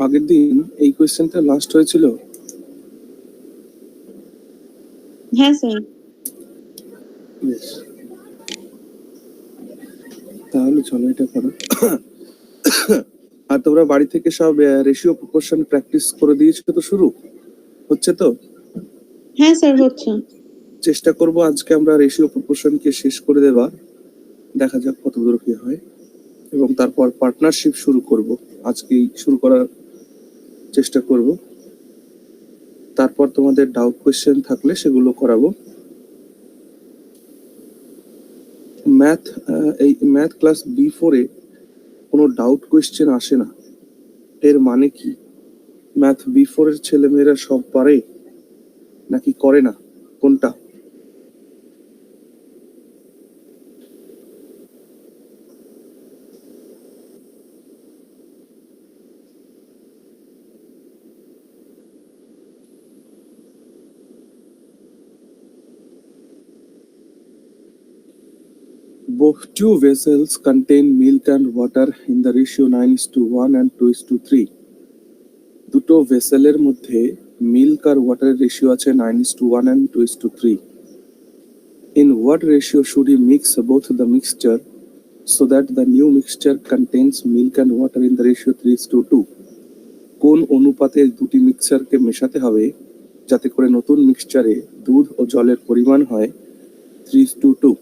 আগের দিন এই কোয়েশ্চেনটা লাস্ট হয়েছিল। হ্যাঁ স্যার। Yes. তাহলে চলো এটা করো। আর তোমরা বাড়ি থেকে সব রেশিও প্রপোর্শন প্র্যাকটিস করে দিয়েছো তো, শুরু হচ্ছে তো? হ্যাঁ স্যার হচ্ছে। চেষ্টা করব আজকে আমরা রেশিও প্রপোর্শনকে শেষ করে দেওয়া, দেখা যাক কত দূর কি হয়, এবং তারপর পার্টনারশিপ শুরু করব, আজকেই শুরু করার চেষ্টা করব। তারপর তোমাদের ডাউট কোয়েশ্চেন থাকলে সেগুলো করাবো। ম্যাথ, এই ম্যাথ ক্লাস B4-এ কোনো ডাউট কোয়েশ্চেন আসে না, এর মানে কি? ম্যাথ B4-এর ছেলেমেয়েরা সব পারে নাকি করে না, কোনটা? Two vessels contain milk and water in the ratio 9:1 and 2:3. দুটো ভেসেলের মধ্যে মিল্ক আর ওয়াটারের রেশিও আছে 9:1 and 2:3. In what ratio should he mix both the mixture so that the new mixture contains milk and water in the ratio 3:2? কোন অনুপাতে দুটি মিক্সচারকে মেশাতে হবে যাতে করে নতুন মিক্সচারে দুধ ও জলের পরিমাণ হয় 3:2?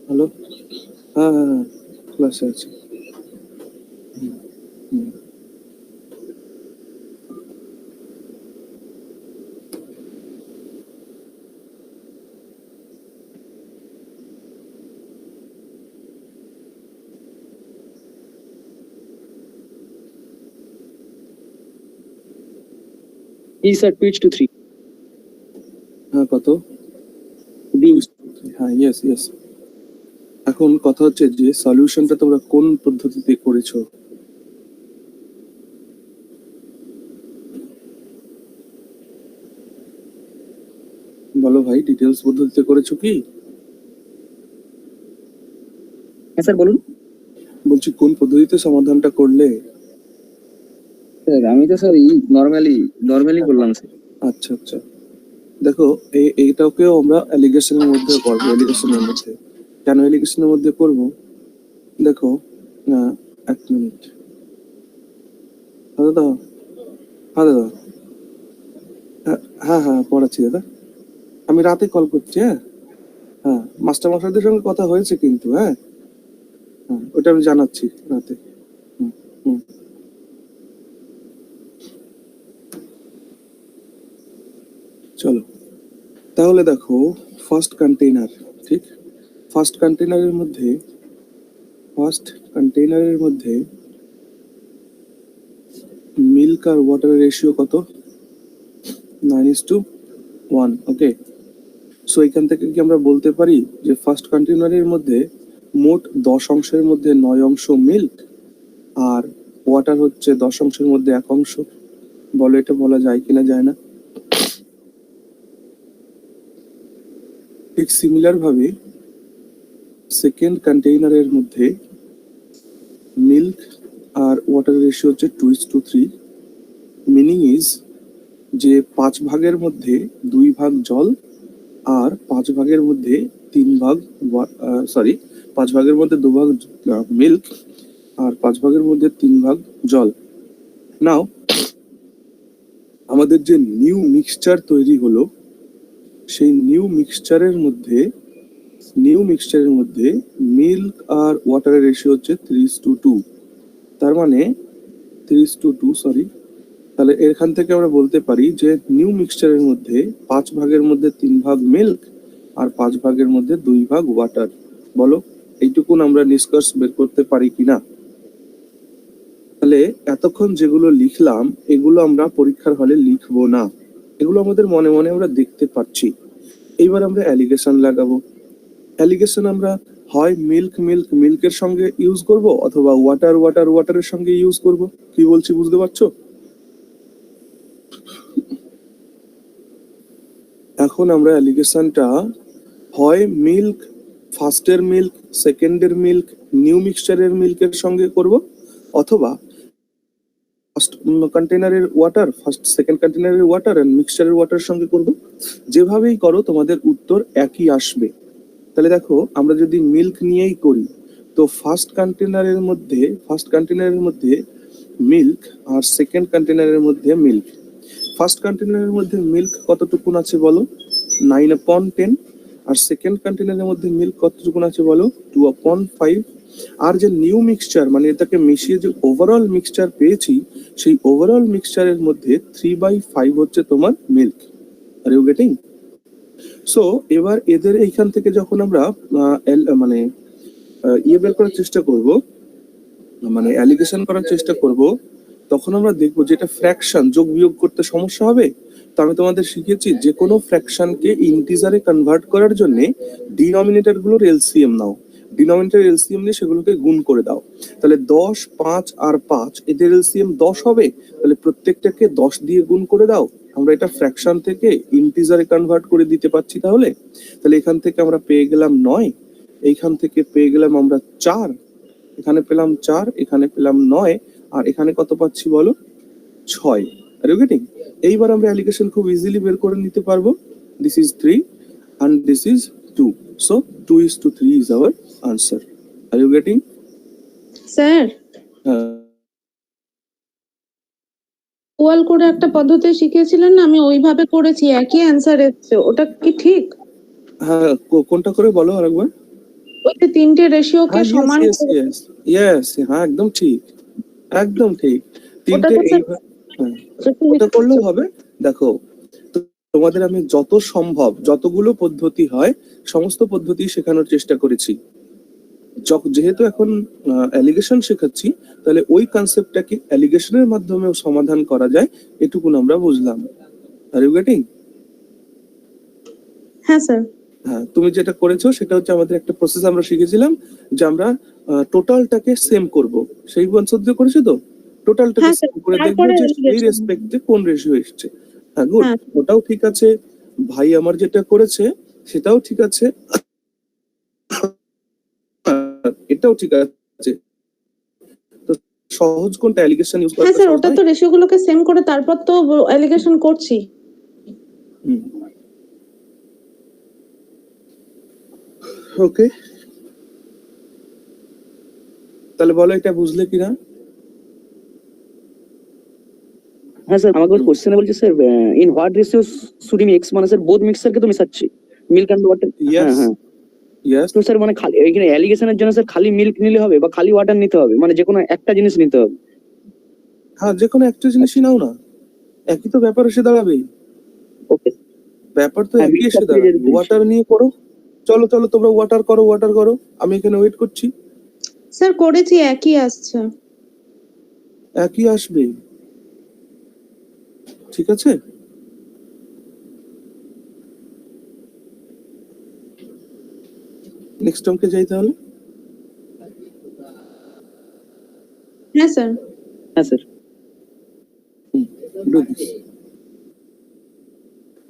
হ্যালো, হ্যাঁ হ্যাঁ হ্যাঁ, ক্লাসে আছে। Is at pitch to 3. হ্যাঁ, কত? B. হ্যাঁ, ইয়েস ইয়েস। এখন কথা হচ্ছে যে সলিউশনটা তোমরা কোন পদ্ধতিতে করেছো? বলো ভাই, ডিটেলস পদ্ধতিতে করেছো কি? হ্যাঁ স্যার বলুন। বলছি কোন পদ্ধতিতে সমাধানটা করলে? স্যার আমি তো স্যার নরমালি করলাম স্যার। আচ্ছা আচ্ছা, দেখো এইটাকেও আমরা অ্যালিগেশনের মধ্যে করবো। অ্যালিগেশনের মধ্যে কেন অ্যালিগেশনের মধ্যে করব? দেখো, এক মিনিট। হ্যাঁ দাদা, হ্যাঁ দাদা, হ্যাঁ হ্যাঁ পড়াচ্ছি দাদা, আমি রাতে কল করছি। হ্যাঁ হ্যাঁ, মাস্টারমশাইদের সঙ্গে কথা হয়েছে কিন্তু। হ্যাঁ হ্যাঁ, ওটা আমি জানাচ্ছি রাতে। হুম হুম। চলো তাহলে দেখো, ফার্স্ট কন্টেইনার, ঠিক? ফার্স্ট কন্টেইনারের মধ্যে মিল্ক আর ওয়াটারের রেশিও কত? 9:1। ওকে, সো এখান থেকে কি আমরা বলতে পারি যে ফার্স্ট কন্টেইনারের মধ্যে মোট 10 অংশের মধ্যে 9 অংশ মিল্ক আর ওয়াটার হচ্ছে 10 অংশের মধ্যে 1 অংশ? বলো, এটা বলা যায় কিনা যায় না? ঠিক সিমিলার ভাবে সেকেন্ড কন্টেইনারের মধ্যে মিল্ক আর ওয়াটার রেশিও হচ্ছে 2:3। মিনিং ইজ যে 5 ভাগের মধ্যে 2 ভাগ জল আর 5 ভাগের মধ্যে 3 ভাগ, 5 ভাগের মধ্যে 2 ভাগ মিল্ক আর 5 ভাগের মধ্যে 3 ভাগ জল। নাও আমাদের যে নিউ মিক্সচার তৈরি হলো, সেই নিউ মিক্সচারের মধ্যে মিল্ক আর ওয়াটারের রেশিও হচ্ছে 3:2। তার মানে 3:2, সরি। তাহলে এখান থেকে আমরা বলতে পারি যে নিউ মিক্সচারের মধ্যে 5 ভাগের মধ্যে 3 ভাগ মিল্ক আর 5 ভাগের মধ্যে 2 ভাগ ওয়াটার। বলো এইটুকুন আমরা নিষ্কর্ষ বের করতে পারি কিনা? তাহলে এতক্ষণ যেগুলো লিখলাম এগুলো আমরা পরীক্ষার হলে লিখবো না, এগুলো আমাদের মনে মনে আমরা দেখতে পাচ্ছি। এইবার আমরা অ্যালিগেশন লাগাবো। অ্যালিগেশন আমরা হয় মিল্কের সঙ্গে ইউজ করব, অথবা ওয়াটারের সঙ্গে ইউজ করব। কি বলছি বুঝতে পারছো? এখন আমরা অ্যালিগেশনটা হয় ফার্স্টের মিল্ক, সেকেন্ডের মিল্ক, নিউ মিক্সচারের মিল্কের সঙ্গে করব, অথবা ফার্স্ট কন্টেনারের ওয়াটার, ফার্স্ট সেকেন্ড কন্টেনারের ওয়াটার এন্ড মিক্সচারের ওয়াটারের সঙ্গে করব। যেভাবেই করো তোমাদের উত্তর একই আসবে। তাহলে দেখো, আমরা যদি মিল্ক নিয়েই করি, তো ফার্স্ট কন্টেনারের মধ্যে মিল্ক আর সেকেন্ড কন্টেনারের মধ্যে মিল্ক। ফার্স্ট কন্টেনারের মধ্যে মিল্ক কতটুকুন আছে বলো? 9/10। আর সেকেন্ড কন্টেনারের মধ্যে মিল্ক কতটুকুন আছে বলো? 2/5। আর যে নিউ মিক্সচার মানে এটাকে মিশিয়ে যে ওভারঅল মিক্সচার পেয়েছি, সেই ওভারঅল মিক্সচারের মধ্যে 3/5 হচ্ছে তোমার milk. Are you getting? So এবার এদের এইখান থেকে যখন আমরা মানে বের করার চেষ্টা করব, মানে অ্যালিগেশন করার চেষ্টা করব, তখন আমরা দেখবো যে এটা ফ্র্যাকশন, যোগ বিয়োগ করতে সমস্যা হবে। তো আমি তোমাদের শিখিয়েছি যে কোনো ফ্র্যাকশনকে ইন্টিজারে কনভার্ট করার জন্য ডিনোমিনেটর গুলোর এলসিএম নাও, ডিনোমিনেটর এলসিএম নিয়ে সেগুলোকে গুণ করে দাও। তাহলে 10, 5 আর 5 এদের এলসিএম 10 হবে। তাহলে প্রত্যেকটাকে 10 দিয়ে গুণ করে দাও। আমরা এটা ফ্র্যাকশন থেকে ইন্টিজারে কনভার্ট করে দিতে পারছি। তাহলে এখান থেকে আমরা পেয়ে গেলাম 9, এইখান থেকে পেয়ে গেলাম আমরা 4, এখানে পেলাম 4, এখানে পেলাম 9, আর এখানে কত পাচ্ছি বলো? 6। Are you getting? এইবার আমরা অ্যালিগেশন খুব ইজিলি বের করে নিতে পারবো। This is 3 and this is 2. So 2:3 is our answer. Are you getting? Sir, ওয়াল করে একটা পদ্ধতি শিখিয়েছিলেন না, আমি ওইভাবে করেছি, একই অ্যান্সার এসেছে, ওটা কি ঠিক? হ্যাঁ, কোনটা করে বলো আরেকবার। ওই যে তিনটে রেশিওকে সমান করে। ইয়েস, হ্যাঁ একদম ঠিক, একদম ঠিক। ওটা তিনটে তো স্যার হ্যাঁ, ওটা করলেও হবে। দেখো, তোমাদের আমি যত সম্ভব যতগুলো পদ্ধতি হয় সমস্ত পদ্ধতি শেখানোর চেষ্টা করেছি। যেহেতু এখন অ্যালিগেশন শেখাচ্ছি, তাহলে ওই কনসেপ্টটাকে অ্যালিগেশনের মাধ্যমেও সমাধান করা যায়, এটুকুন আমরা বুঝলাম। Are you getting? হ্যাঁ স্যার। হ্যাঁ, তুমি যেটা করেছো সেটা হচ্ছে আমাদের একটা প্রসেস আমরা শিখেছিলাম যে আমরা টোটালটাকে সেম করব। সেই কনসেপ্ট দিয়ে করেছো তো? টোটালটাকে হ্যাঁ স্যার, সেম করে দেখবো তারপরে যে সেই রেসপেক্টে কোন রেশিও এসেছে। হ্যাঁ, গুড, হ্যাঁ ওটাও ঠিক আছে। ভাই আমার যেটা করেছে সেটাও ঠিক আছে, এটাও ঠিক আছে। তো সহজ কোনটা? অ্যালিগেশন ইউজ হ্যাঁ করাটা স্যার, সহজ ওটা নয়? তো রেশিওগুলোকে সেম করে তারপর তো অ্যালিগেশন করছি। ওকে, তাহলে বলো এটা বুঝলে কিনা? হ্যাঁ স্যার, আমাকে কোশ্চেনে বলছে sir in what ratio should in x, মানে স্যার বোথ মিক্সারকে তো মেশাচ্ছি, মিল্ক এন্ড ওয়াটার। হ্যাঁ হ্যাঁ। ইয়েস। তো স্যার মানে খালি এখানে অ্যালিগেশনের জন্য স্যার খালি মিল্ক নিলে হবে বা খালি ওয়াটার নিতে হবে, মানে যে কোনো একটা জিনিস নিতে হবে? হ্যাঁ, যে কোনো একটা জিনিসই নাও না, একই তো ব্যাপার এসে দাঁড়াবে। ওকে, ব্যাপার তো হ্যাঁ, একই এসে দাঁড়াবে। ওয়াটার নিয়ে করো, চলো তোমরা ওয়াটার করো, আমি এখানে ওয়েট করছি। স্যার করেছি, একই আসছে। একই আসবে, ঠিক আছে। নেক্সট অঙ্কে যাই তাহলে। হ্যাঁ স্যার। হ্যাঁ sir. Do this.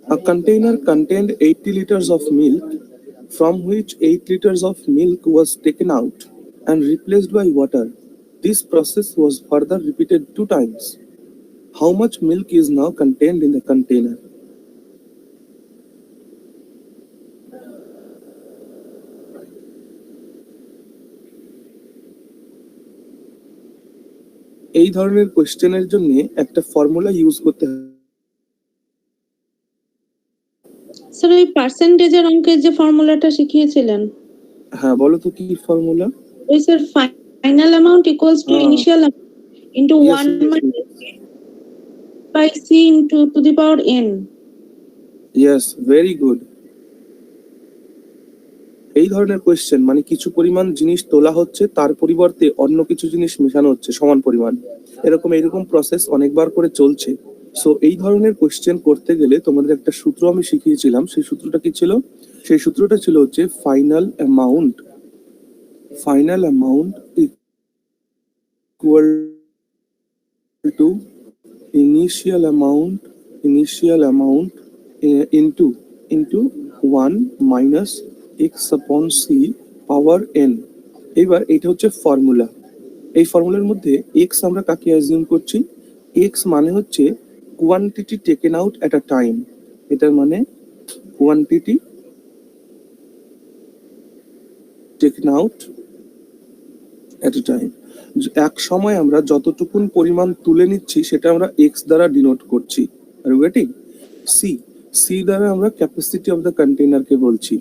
A container contained 80 liters of milk, from which 8 liters of milk was taken out and replaced by water. This process was further repeated 2 times. How much milk is now contained in the container? এই ধরনের কোশ্চেনের জন্য একটা formula use করতে ওই পার্সেন্টেজের অঙ্কের যে ফর্মুলাটা শিখিয়েছিলেন, হ্যাঁ বলো তো কি ফর্মুলা? ওই sir final amount equals to initial into Yes, 1 yes, minus by C into to the power N. yes, very good. এই ধরনের কোয়েশ্চেন মানে কিছু পরিমাণ জিনিস তোলা হচ্ছে, তার পরিবর্তে অন্য কিছু জিনিস মেশানো হচ্ছে সমান পরিমাণ, এইরকম প্রসেস অনেকবার করে চলছে। সো এই ধরনের কোয়েশ্চেন করতে গেলে তোমাদের একটা সূত্র আমি শিখিয়েছিলাম, সেই সূত্রটা কি ছিল? সেই সূত্রটা ছিল হচ্ছে final amount equal to initial amount into 1 minus x আপন সি পাওয়ার এন। এবার এটা হচ্ছে ফর্মুলা। এই ফর্মুলার মধ্যে এক্স আমরা কাকে অ্যাজিউম করছি? এক্স মানে হচ্ছে কোয়ান্টিটি টেকেন আউট এট আ টাইম। এটার মানে কোয়ান্টিটি টেকেন আউট এট এ টাইম। এক সময় আমরা যতটুকুন পরিমাণ তুলে নিচ্ছি সেটা আমরা এক্স দ্বারা ডিনোট করছি। আর ওয়েটিং সি দ্বারা আমরা ক্যাপাসিটি অফ দ্য কন্টেইনারকে বলছি,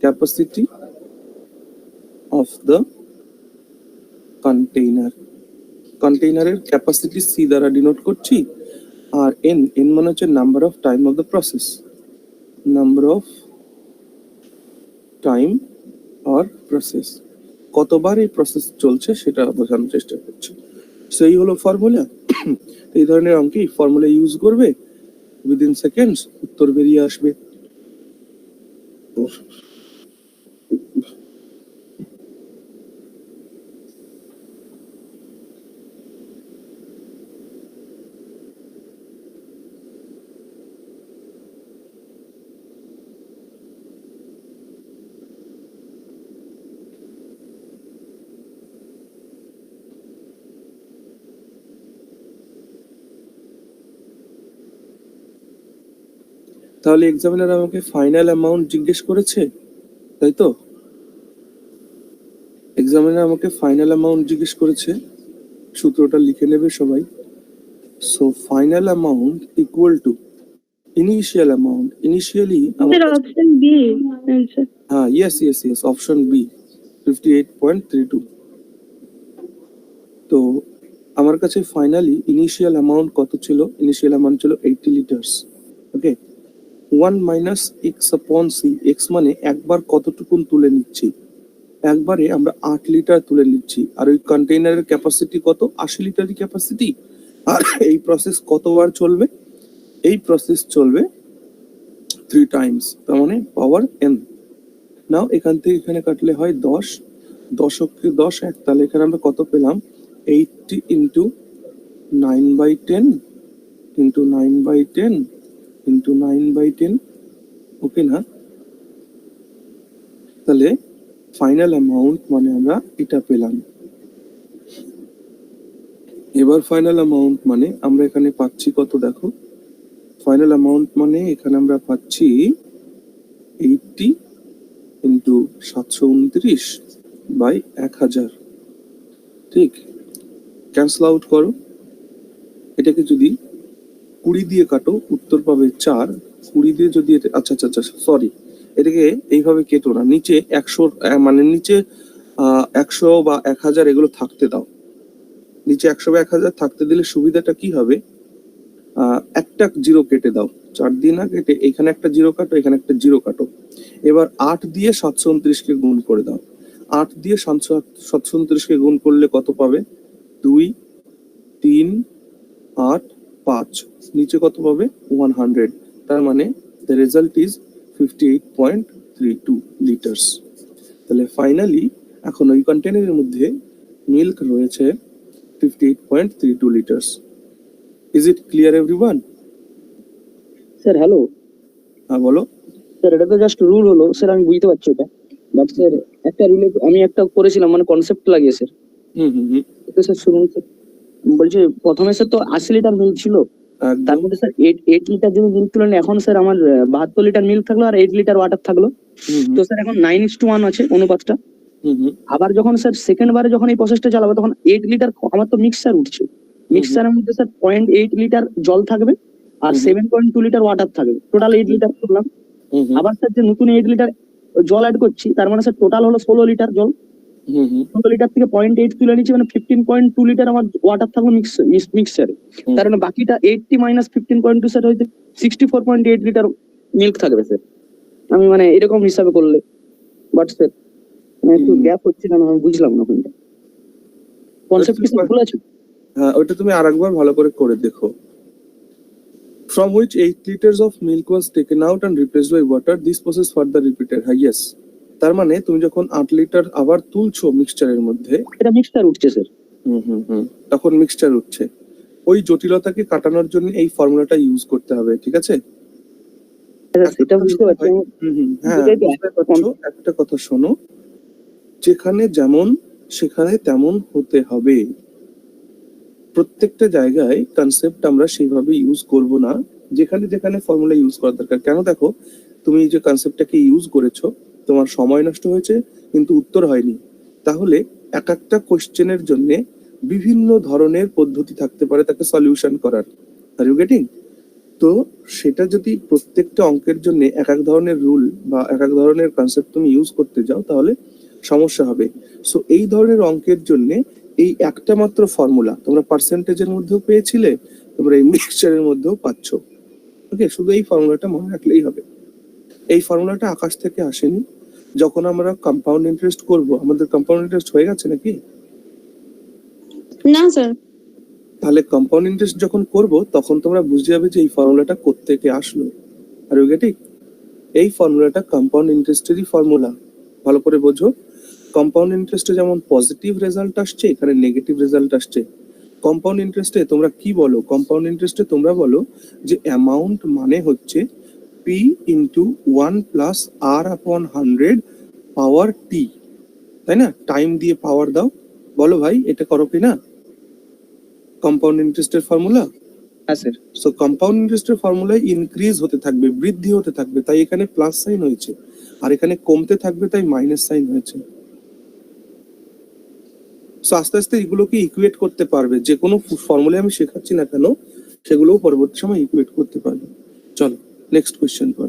ক্যাপাসিটি অফ দ্য কন্টেইনারের ক্যাপাসিটি সি দ্বারা ডিনোট করছি। আর এন মানে হচ্ছে number of time of the process, কতবার এই প্রসেস চলছে সেটা বোঝানোর চেষ্টা করছি। সেই হলো ফর্মুলা। এই ধরনের অঙ্কে ফর্মুলা ইউজ করবে, উইদিন সেকেন্ডস উত্তর বেরিয়ে আসবে। তাহলে এক্সামিনার আমাকে ফাইনাল অ্যামাউন্ট জিজ্ঞেস করেছে, তাই তো? এক্সামিনার আমাকে ফাইনাল অ্যামাউন্ট জিজ্ঞেস করেছে, সূত্রটা লিখে নেবে সবাই। So final amount equal to initial amount. Initially option B answer. হ্যাঁ, ইয়েস, অপশন বি 58.32। তো আমার কাছে ফাইনালি ইনিশিয়াল অ্যামাউন্ট কত ছিল? ইনিশিয়াল অ্যামাউন্ট ছিল 80 লিটার্স। ওকে, 1 মাইনাস এক্স আপন সি। এক্স মানে একবার কতটুকুন তুলে নিচ্ছি, একবারে আমরা 8 লিটার তুলে নিচ্ছি। আর ওই কন্টেইনারের ক্যাপাসিটি কত? 80 লিটারই ক্যাপাসিটি। আর এই প্রসেস কতবার চলবে? এই প্রসেস চলবে 3 টাইমস, তার মানে পাওয়ার এন। নাও এখান থেকে এখানে কাটলে হয় 10, 10 এক, তাহলে এখানে আমরা কত পেলাম? 80 ইন্টু 9/10 ইন্টু 9/10 ইন্টু 9/10। ওকে না? তাহলে ফাইনাল অ্যামাউন্ট মানে আমরা এটা পেলাম। এবার ফাইনাল অ্যামাউন্ট মানে আমরা এখানে পাচ্ছি কত দেখো? ফাইনাল অ্যামাউন্ট মানে এখানে আমরা পাচ্ছি 80 ইন্টু 729/1000। ঠিক, ক্যান্সেল আউট করো। এটাকে যদি 20 দিয়ে কাটো উত্তর পাবে 4। 20 দিয়ে যদি আচ্ছা, সরি, এটাকে এইভাবে কেটো না, নিচে 100 মানে নিচে 100 বা 1000 এগুলো থাকতে দাও। নিচে 100 বা 1000 থাকতে দিলে সুবিধাটা কি হবে? একটা জিরো কেটে দাও, 4 দিয়ে না কেটে এখানে একটা জিরো কাটো, এখানে একটা জিরো কাটো। এবার 8 দিয়ে 729 গুণ করে দাও। 8 দিয়ে 729 গুণ করলে কত পাবে? 2, 3, 8, 5। নিচে কত পাবে? 100। তার মানে the result is 58.32 লিটার্স। তাহলে ফাইনালি এখন ওই কন্টেইনারের মধ্যে মিল্ক রয়েছে 58.32 litres. Is it clear everyone? Sir hello. হ্যাঁ বলো। স্যার এটা তো জাস্ট রুল হলো স্যার, আমি বুঝতে পারছি ওটা, বাট স্যার একটা রুলে আমি একটা করেছিলাম মানে কনসেপ্ট লাগিয়ে স্যার। হুম। তো স্যার শুনুন স্যার, বলছি প্রথমে স্যার তো 80 লিটার মিল্ক ছিল, তার মধ্যে স্যার 8 লিটার যদি মিল্ক তুলেন, এখন স্যার আমার 72 লিটার মিল্ক থাকলো আর 8 লিটার ওয়াটার থাকলো। তো স্যার এখন 9:1 আছে অনুপাতটা। আবার যখন স্যার সেকেন্ড বারে যখন এই প্রসেসটা চালাবো তখন 8 লিটার আমার তো মিক্সার উঠছে, মিক্সারের মধ্যে স্যার 0.8 লিটার জল থাকবে আর 7.2 লিটার ওয়াটার থাকবে, টোটাল 8 লিটার করলাম। হুম হুম আবার স্যার যে নতুন 8 লিটার জল অ্যাড করছি, তার মানে স্যার টোটাল হলো 16 লিটার জল। হুম হুম 16 লিটার থেকে 0.8 তুলে নিচ্ছি, মানে 15.2 লিটার আমার ওয়াটার থাকবে মিক্সচারে। হুম। তার মানে বাকিটা 80 মাইনাস 15.2 স্যার হয়তো 64.8 লিটার মিল্ক থাকবে স্যার। আমি মানে এরকম হিসাবে করলে, বাট স্যার মানে একটু হুম। গ্যাপ হচ্ছে কেন আমি বুঝলাম না কোনটা, কনসেপ্ট কি স্যার ভুল আছে? হ্যাঁ, ওইটা তুমি আরেকবার ভালো করে দেখো। From which 8 liters of milk was taken out and replaced by water, this process further repeated. হ্যাঁ, yes. তার মানে তুমি যখন 8 লিটার আবার তুলছো মিক্সচারের মধ্যে, এটা মিক্সচার উঠছে স্যার। তখন মিক্সচার উঠছে। ওই জটিলতাকে কাটানোর জন্য এই ফর্মুলাটা ইউজ করতে হবে, ঠিক আছে? সেটা বুঝতে পারছি। হ্যাঁ, বুঝতে পারছো। একটা কথা শোনো, যেখানে যেমন সেখানে তেমন হতে হবে। প্রত্যেকটা জায়গায় কনসেপ্ট আমরা সেইভাবে ইউজ করব না, যেখানে যেখানে ফর্মুলা ইউজ করার দরকার। কেন দেখো, তুমি যে কনসেপ্টটাকে ইউজ করেছো, তোমার সময় নষ্ট হয়েছে কিন্তু উত্তর হয়নি। তাহলে এক একটা কোশ্চেনের জন্য বিভিন্ন ধরনের পদ্ধতি থাকতে পারে তাকে সলিউশন করার। Are you getting? তো সেটা যদি প্রত্যেকটা অঙ্কের জন্য এক এক ধরনের রুল বা এক এক ধরনের কনসেপ্ট তুমি ইউজ করতে যাও, তাহলে সমস্যা হবে। সো এই ধরনের অঙ্কের জন্য এই একটা মাত্র ফর্মুলা তোমরা পার্সেন্টেজের মধ্যেও পেয়েছিলে, তোমরা এই মিক্সচারের মধ্যেও পাচ্ছ। ওকে, শুধু এই ফর্মুলাটা মনে রাখলেই হবে। এই ফর্মুলাটা আকাশ থেকে আসেনি। যখন আমরা কম্পাউন্ড ইন্টারেস্ট করব, আমাদের কম্পাউন্ড ইন্টারেস্ট হয়ে গেছে নাকি? না স্যার। তাহলে কম্পাউন্ড ইন্টারেস্ট যখন করব, তখন তোমরা বুঝে যাবে যে এই ফর্মুলাটা কোত্থেকে আসলো। Are you getting? এই ফর্মুলাটা কম্পাউন্ড ইন্টারেস্টেরই ফর্মুলা। ভালো করে বোঝো, কম্পাউন্ড ইন্টারেস্টে যেমন পজিটিভ রেজাল্ট আসছে, এখানে নেগেটিভ রেজাল্ট আসছে। কম্পাউন্ড ইন্টারেস্টে তোমরা কি বলো? কম্পাউন্ড ইন্টারেস্টে তোমরা বলো যে অ্যামাউন্ট মানে হচ্ছে পি ইন্টু 1 প্লাস আর আপন 100 পাওয়ার টি, তাই না? টাইম দিয়ে পাওয়ার দাও। বলো ভাই, এটা করো কি না? কম্পাউন্ড ইন্টারেস্টের ফর্মুলা। হ্যাঁ স্যার। সো কম্পাউন্ড ইন্টারেস্টের ফর্মুলায় ইনক্রিজ হতে থাকবে, বৃদ্ধি হতে থাকবে, তাই এখানে প্লাস সাইন হয়েছে। আর এখানে কমতে থাকবে, তাই মাইনাস সাইন হয়েছে। সো আস্তে আস্তে এগুলোকে ইকুয়েট করতে পারবে। যে কোনো ফর্মুলা আমি শেখাচ্ছি না কেন, সেগুলোও পরবর্তী সময় ইকুয়েট করতে পারবে। চলো নেক্সট কোয়েশ্চেন পর।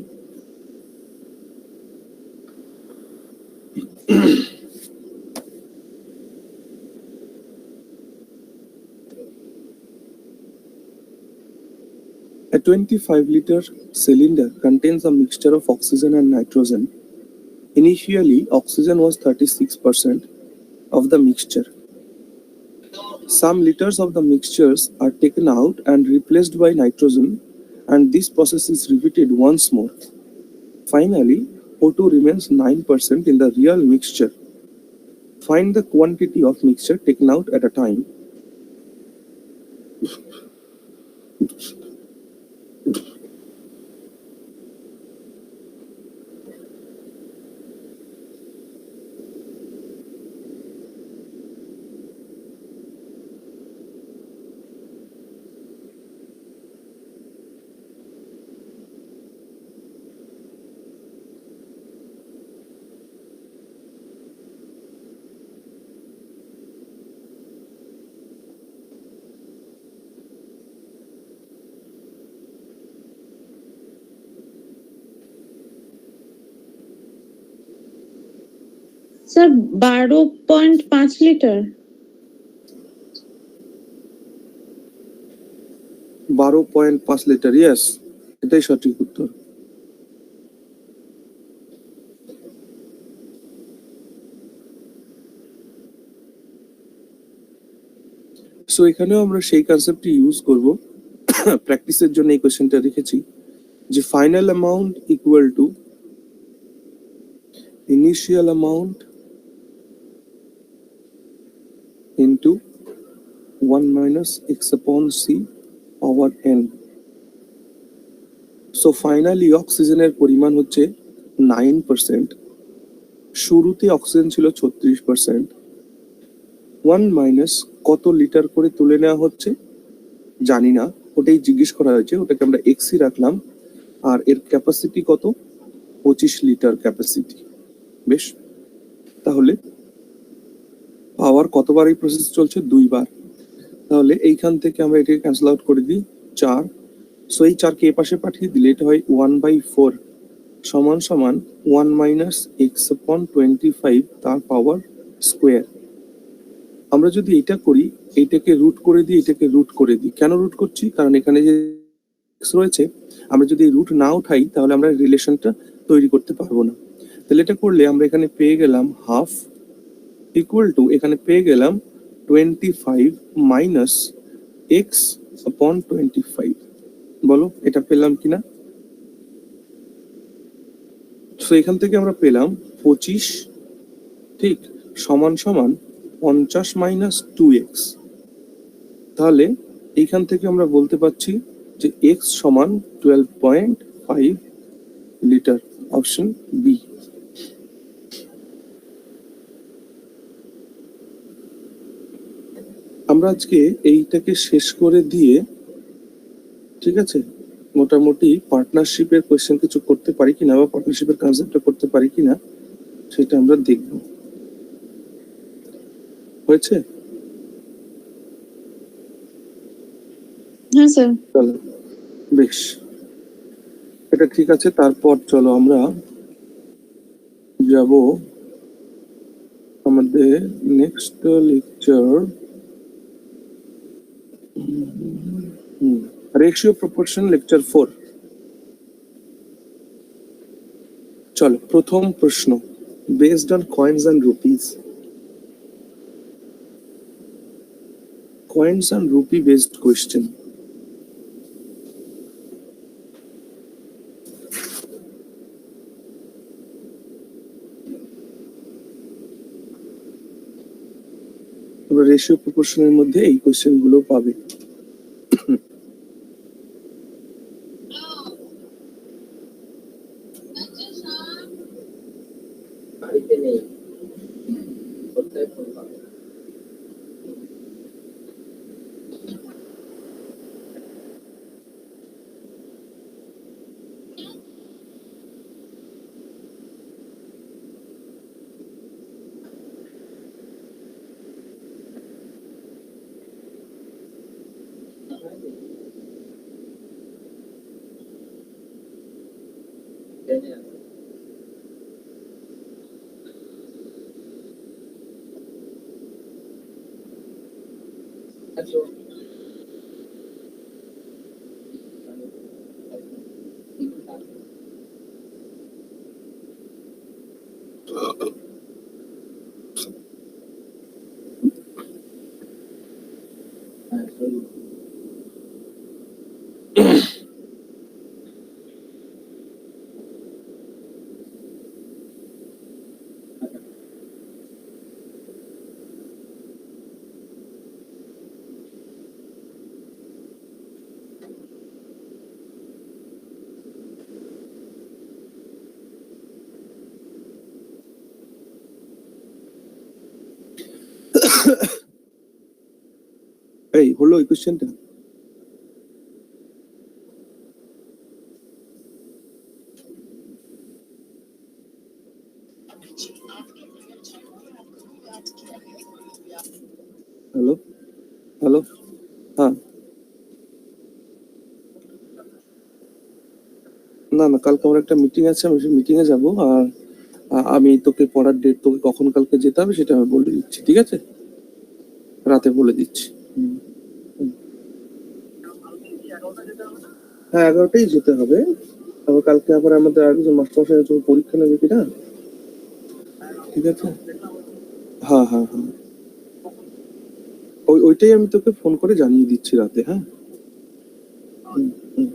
A 25-liter cylinder contains a mixture of oxygen and nitrogen. Initially, oxygen was 36% of the mixture. Some liters of the mixtures are taken out and replaced by nitrogen, and this process is repeated once more. Finally, O2 remains 9% in the real mixture. Find the quantity of mixture taken out at a time. Sir 12.5 litre. 12.5 litre, yes, এটাই সঠিক উত্তর। So এখানেও আমরা সেই কনসেপ্টটি use করব। প্র্যাকটিসের জন্য এই কোশ্চেনটা রেখেছি যে final amount equal to initial amount into 1 minus x আপন সি পাওয়ার এন। সো ফাইনালি অক্সিজেনের পরিমাণ হচ্ছে 9%। শুরুতে অক্সিজেন ছিল 36%। 1 মাইনাস কত লিটার করে তুলে নেওয়া হচ্ছে জানি না, ওটাই জিজ্ঞেস করা হয়েছে, ওটাকে আমরা এক্সি রাখলাম। আর এর ক্যাপাসিটি কত? 25 লিটার ক্যাপাসিটি। বেশ, তাহলে পাওয়ার কতবার এই প্রসেস চলছে? 2 বার। তাহলে এইখান থেকে আমরা এটাকে ক্যান্সেল আউট করে দিই, 4। সো এই 4কে এ পাশে পাঠিয়ে দিলে এটা হয় 1/4 সমান সমান 1 মাইনাস এক্স আপন 25 তার পাওয়ার স্কোয়ার। আমরা যদি এটা করি, এইটাকে রুট করে দিই, এটাকে রুট করে দিই। কেন রুট করছি? কারণ এখানে যে এক্স রয়েছে, আমরা যদি রুট না উঠাই তাহলে আমরা রিলেশনটা তৈরি করতে পারবো না। তাহলে এটা করলে আমরা এখানে পেয়ে গেলাম হাফ ইকুয়াল টু, এখানে পেয়ে গেলাম 25 মাইনাস এক্স আপন 25। বলো এটা পেলাম কিনা? তো এখান থেকে আমরা পেলাম 25, ঠিক, সমান সমান 50 মাইনাস 2x। তাহলে এইখান থেকে আমরা বলতে পারছি যে x সমান 12.5 লিটার। Option B. আমরা আজকে এইটাকে শেষ করে দিয়ে, ঠিক আছে, মোটামুটি পার্টনারশিপের কোয়েশ্চেন কিছু করতে পারি কিনা বা পার্টনারশিপের কনসেপ্টটা করতে পারি কিনা সেটা আমরা দেখব। হয়েছে? হ্যাঁ স্যার। চলো, বেশ, এটা ঠিক আছে। তারপর চলো আমরা যাব আমাদের next lecture, ratio proportion lecture 4। চলো, প্রথম প্রশ্ন, based on coins and rupees. Coins and rupee based question. তোমরা রেশিও প্রপোর্শনের মধ্যে এই কোয়েশ্চেন গুলো পাবে। এই হলো এই কোয়েশ্চেনটা। হ্যালো হ্যালো, হ্যাঁ, না না, কালকে আমার একটা মিটিং আছে, আমি সেই মিটিং এ যাবো। আর আমি তোকে পড়ার ডেট, তোকে কখন কালকে যেতে হবে সেটা আমি বলে দিচ্ছি, ঠিক আছে? রাতে বলে দিচ্ছি। হ্যাঁ, 11টাই যেতে হবে। আবার কালকে আবার আমাদের আরেকজন মাস্টারমশাই আছে, ও পরীক্ষা নেবে কিনা, ঠিক আছে? হ্যাঁ হ্যাঁ হ্যাঁ, ওইটাই আমি তোকে ফোন করে জানিয়ে দিচ্ছি রাতে, হ্যাঁ? হুম, হুম।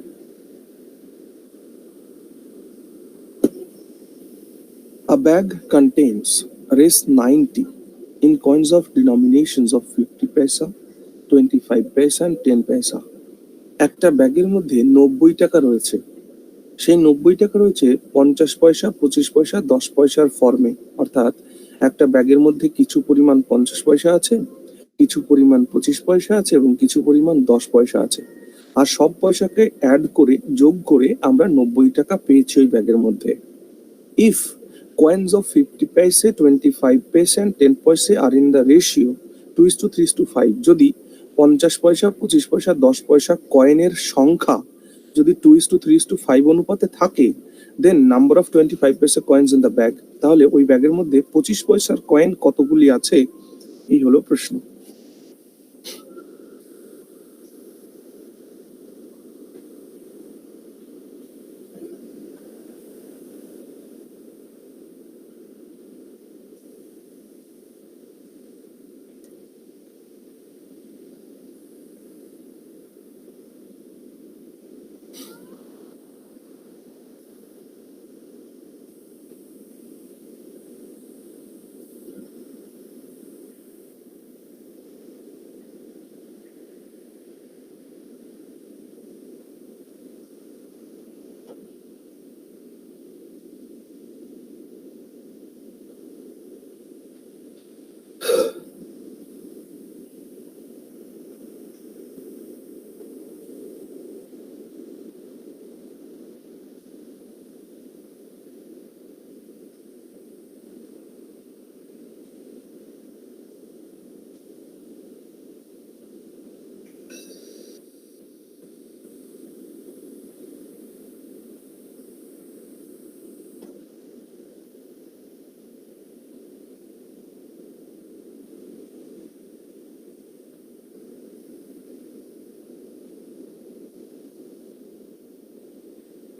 A bag contains Rs 90 in coins of denominations of 50 paisa, 25 paisa and 10 paisa. একটা ব্যাগের মধ্যে 90 টাকা রয়েছে। সেই 90 টাকা রয়েছে 50 পয়সা, 25 পয়সা, 10 পয়সার ফর্মে। অর্থাৎ একটা ব্যাগের মধ্যে কিছু পরিমাণ 50 পয়সা আছে, কিছু পরিমাণ 25 পয়সা আছে এবং কিছু পরিমাণ 10 পয়সা আছে। আর সব পয়সাকে অ্যাড করে, যোগ করে আমরা 90 টাকা পেয়েছি ওই ব্যাগের মধ্যে। If coins of 50 paise, 25 paise and 10 paise are in the ratio 2:3:5, যদি 50 পয়সা, 25 পয়সা, 10 পয়সা কয়েনের সংখ্যা যদি 2:3:5 অনুপাতে থাকে, দেন নাম্বার অফ 25 পয়সা কয়েন্স ইন দ্য ব্যাগ, তাহলে ওই ব্যাগের মধ্যে 25 পয়সার কয়েন কতগুলি আছে, এই হলো প্রশ্ন।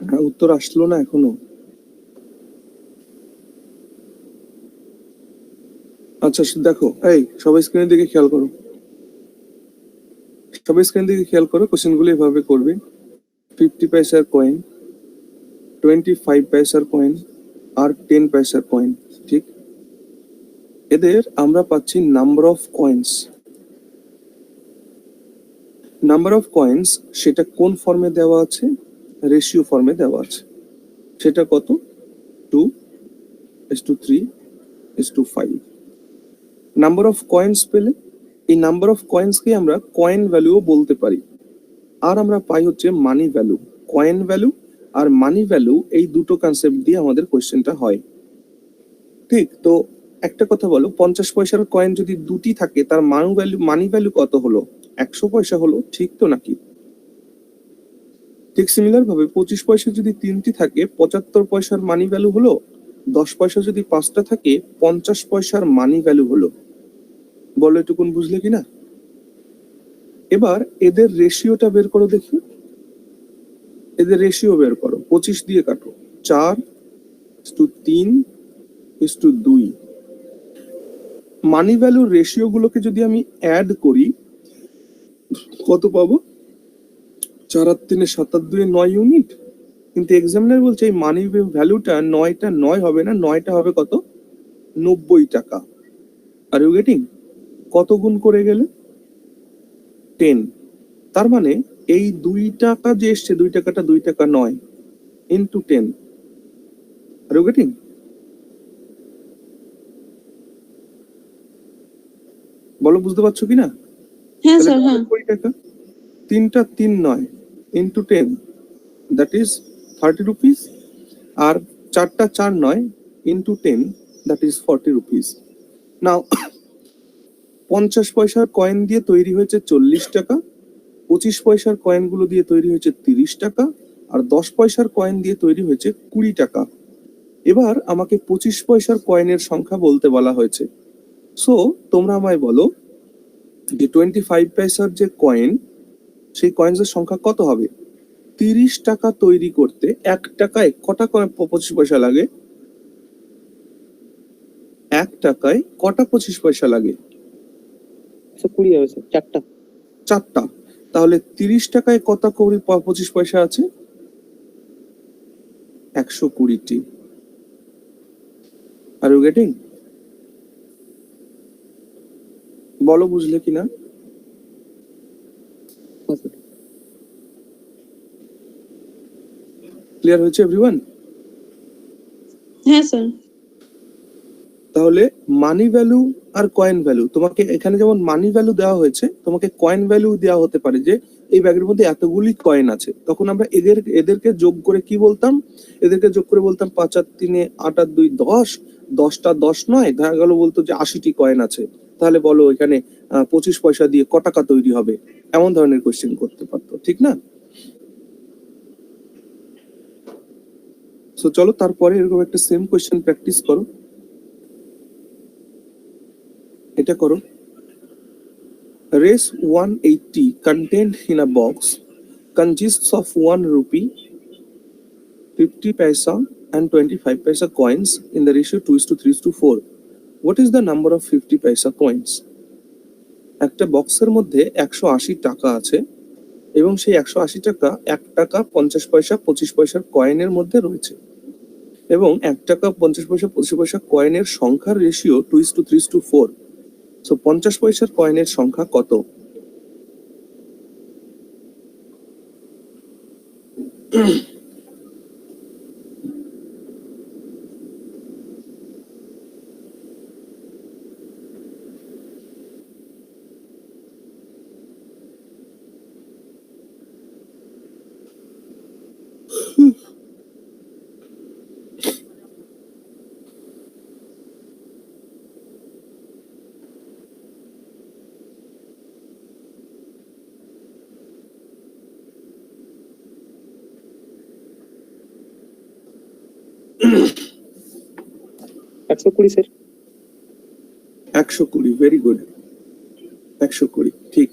হ্যাঁ, উত্তর আসলো না এখনো। আচ্ছা দেখো, এই সবাই স্ক্রিনের দিকে খেয়াল করো, সবাই স্ক্রিনের দিকে খেয়াল করো, কোশ্চেনগুলো এভাবে করবে। 50 পয়সার কয়েন, 25 পয়সার কয়েন আর 10 পয়সার কয়েন, ঠিক? এদের আমরা পাচ্ছি number of coins. Number of coins সেটা কোন ফর্মে দেওয়া আছে? রেশিও ফর্মে দেওয়া আছে। সেটা কত? 2:3:5। নাম্বার অফ কয়েন্স পেলে এই নাম্বার অফ কয়েন্সকে আমরা কয়েন ভ্যালুও বলতে পারি। আর আমরা পাই হচ্ছে মানি ভ্যালু। কয়েন ভ্যালু আর মানি ভ্যালু, এই দুটো কনসেপ্ট দিয়ে আমাদের কোশ্চেনটা হয়, ঠিক? তো একটা কথা বলো, 50 পয়সার কয়েন যদি দুটি থাকে, তার মানি ভ্যালু কত হলো? 100 পয়সা হলো, ঠিক তো নাকি? ঠিক সিমিলার ভাবে 25 পয়সা যদি তিনটি থাকে, 75 পয়সার মানি ভ্যালু হলো। 10 পয়সা যদি 5টা থাকে, 50 পয়সার মানি ভ্যালু হলো। বলো এটুকুন বুঝলে কিনা? এবার এদের রেশিওটা বের করো দেখি। এদের রেশিও বের করো, 25 দিয়ে কাটো, 4:3:2। মানি ভ্যালুর রেশিও গুলোকে যদি আমি অ্যাড করি, কত পাবো? 4×3=7+2=9 ইউনিট। কিন্তু এক্সামিনার বলছে এই মানি ভ্যালুটা 9টা 9 হবে না, 9টা হবে কত? 90 টাকা। Are you getting? কত গুণ করে গেলে? 10। তার মানে এই 2 টাকা যে এসছে, 2 টাকাটা 2 টাকা নয়, ইন্টু 10। R you getting? বলো বুঝতে পারছো কিনা? হ্যাঁ স্যার, হ্যাঁ। 20 টাকা, 3টা 3 নয়, ইন্টু 10, দ্যাট ইজ 30 রুপিস। আর 4টা 4 নয়, ইন্টু 10, দ্যাট ইজ 40 রুপিস। নাও 50 পয়সার কয়েন দিয়ে তৈরি হয়েছে 40 টাকা, 25 পয়সার কয়েনগুলো দিয়ে তৈরি হয়েছে 30 টাকা, আর 10 পয়সার কয়েন দিয়ে তৈরি হয়েছে 20 টাকা। এবার আমাকে 25 পয়সার কয়েনের সংখ্যা বলতে বলা হয়েছে। সো তোমরা আমায় বলো যে 25 পয়সার যে কয়েন, সেই কয়েন্সের সংখ্যা কত হবে? 30 টাকা তৈরি করতে 1 টাকায় কটা 25 পয়সা লাগে? 1 টাকায় কটা 25 পয়সা লাগে? 20 হবে স্যার, 4টা। 4টা। তাহলে 30 টাকায় কত করে 25 পয়সা আছে? 120টি। Are you getting? বলো বুঝলে কিনা? ক্লিয়ার হয়েছে এভরিওয়ান? হ্যাঁ স্যার। তাহলে মানি ভ্যালু আর কয়েন ভ্যালু, তোমাকে এখানে যেমন মানি ভ্যালু দেওয়া হয়েছে, তোমাকে কয়েন ভ্যালু দেওয়া হতে পারে যে এই ব্যাগের মধ্যে এতগুলি কয়েন আছে। তখন আমরা এদেরকে যোগ করে কি বলতাম? এদেরকে যোগ করে বলতাম 5×3=8+2=10। 10টা 10 নয়, দেখা গেল বলতো যে 80টি কয়েন আছে। তাহলে বলো এখানে 25 পয়সা দিয়ে ক টাকা তৈরি হবে? এমন ধরনের কোশ্চেন করতে পারতো, ঠিক না? সো চলো তারপরে এরকম একটা সেম কোয়েশ্চেন প্র্যাকটিস করো। এটা করো, race 180 contained in a box consists of 1 rupee, 50 paisa and 25 paisa coins in the ratio 2:3:4. What is the number of 50 paisa coins? একটা বক্সের মধ্যে 180 টাকা আছে এবং সেই 180 টাকা 1 টাকা 50 পয়সা 25 পয়সার কয়েনের মধ্যে রয়েছে এবং 1 টাকা 50 পয়সা 25 পয়সা কয়েনের সংখ্যার রেশিও 2:3:4. সো 50 পয়সার কয়েনের সংখ্যা কত? একশো কুড়ি স্যার। 120, ভেরি গুড, 120, ঠিক।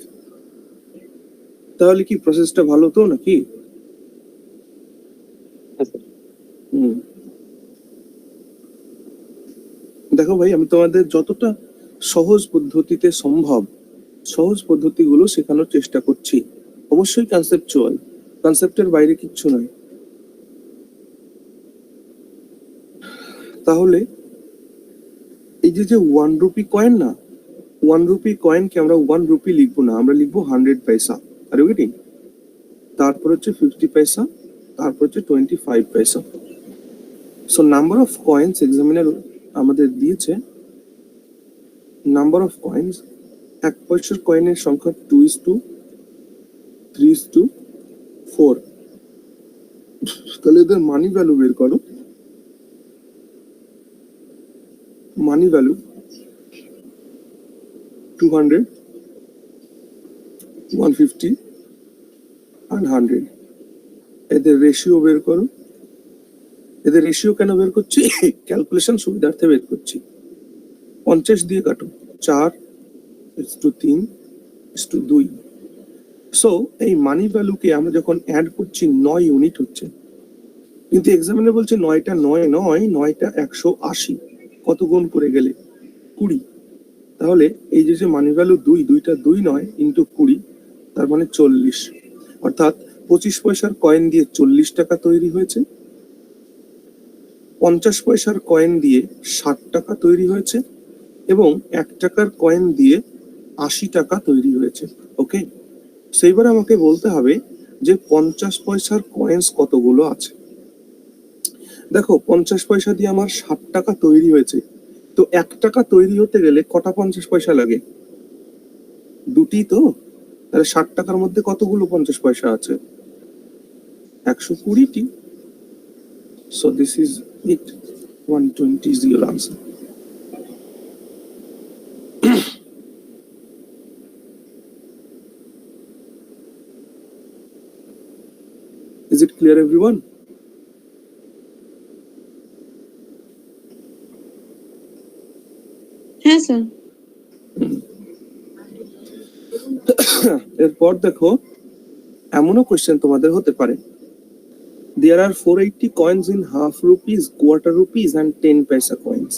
তাহলে কি প্রসেসটা ভালো তো নাকি? হুম, দেখো ভাই, আমি তোমাদের যতটা সহজ পদ্ধতিতে সম্ভব সহজ পদ্ধতিগুলো শেখানোর চেষ্টা করছি। অবশ্যই কনসেপচুয়াল, কনসেপ্টের বাইরে কিচ্ছু নয়। তাহলে এই যে 1 রুপি কয়েন না, 1 রুপি কয়েনকে আমরা 1 রুপি লিখবো না, আমরা লিখবো 100 পয়সা। Are you getting? তারপর হচ্ছে 50 পয়সা, তারপর হচ্ছে 25 পয়সা। So number of coins examiner আমাদের দিয়েছে, নাম্বার অফ কয়েন্স, 1 পয়সার কয়েনের সংখ্যা 2:3:4। তাহলে এদের মানি ভ্যালু বের করো। মানি ভ্যালু 200, 150 and 100। এদের রেশিও বের করো। এদের রেশিও কেন বের করছি? ক্যালকুলেশন সুবিধার্থে বের করছি। 50 দিয়ে কাটো, 4:3:2। সো এই মানি ভ্যালুকে আমরা যখন অ্যাড করছি 9 ইউনিট হচ্ছে, কিন্তু এক্সামিনার বলছে 9টা 9 নয়, 9টা 180। কত গুণ করে গেলে? 20। তাহলে এই যে মানি ভ্যালু 2, 2টা 2 নয় ইন্টু 20, তার মানে 40। অর্থাৎ 25 পয়সার কয়েন দিয়ে 40 টাকা তৈরি হয়েছে, 50 পয়সার কয়েন দিয়ে 60 টাকা তৈরি হয়েছে এবং 1 টাকার কয়েন দিয়ে 80 টাকা তৈরি হয়েছে। ওকে, সেইবার আমাকে বলতে হবে যে 50 পয়সার কয়েন্স কতগুলো আছে। দেখো, 50 পয়সা দিয়ে আমার 60 টাকা তৈরি হয়েছে, তো 1 টাকা তৈরি হতে গেলে কটা 50 পয়সা লাগে? দুটি তো। তাহলে 60 টাকার মধ্যে কতগুলো 50 পয়সা আছে? 120টি। So this is it, 120 is your answer. Is it clear everyone? হ্যাঁ স্যার। এরপর দেখো, এমনও কোশ্চেন তোমাদের হতে পারে, there are 480 coins in half rupees, quarter rupees and 10 paisa coins.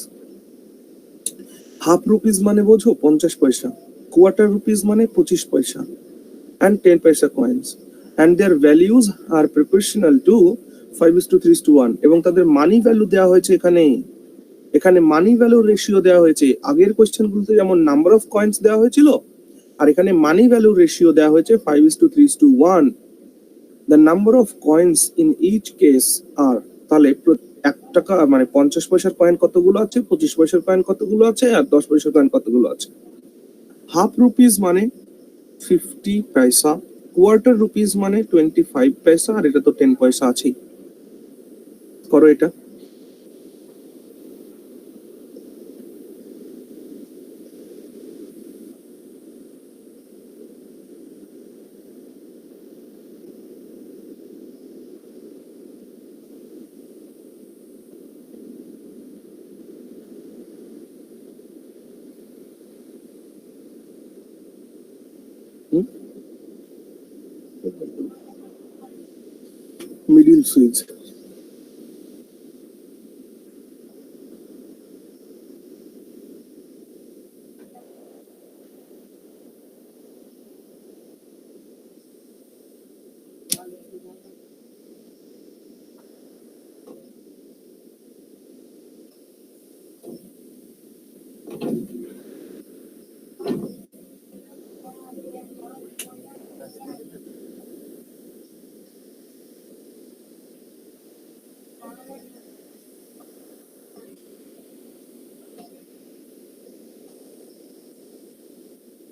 Half rupees মানে বোঝো 50 পয়সা, কোয়ার্টার রুপিস মানে 25 পয়সা and 10 paisa coins, and their values are proportional to 5:3:1, এবং তাদের মানি ভ্যালু দেওয়া হয়েছে এখানে। এখানে মানি ভ্যালু রেশিও দেওয়া হয়েছে। আগের কোশ্চেন গুলোতে যেমন নাম্বার অফ কয়েন্স দেওয়া হয়েছিল, আর এখানে মানি ভ্যালু রেশিও দেওয়া হয়েছে 5:3:1। The number of coins in each case are, তাহলে 1 টাকা মানে 50 পয়সার কয়েন কতগুলো আছে, 25 পয়সার কয়েন কতগুলো আছে, আর 10 পয়সার কয়েন কতগুলো আছে। হাফ রুপিস মানে 50 পয়সা, কোয়ার্টার রুপিস মানে 25 পয়সা, আর এটা তো 10 পয়সা আছেই। করো এটা। Middle switch.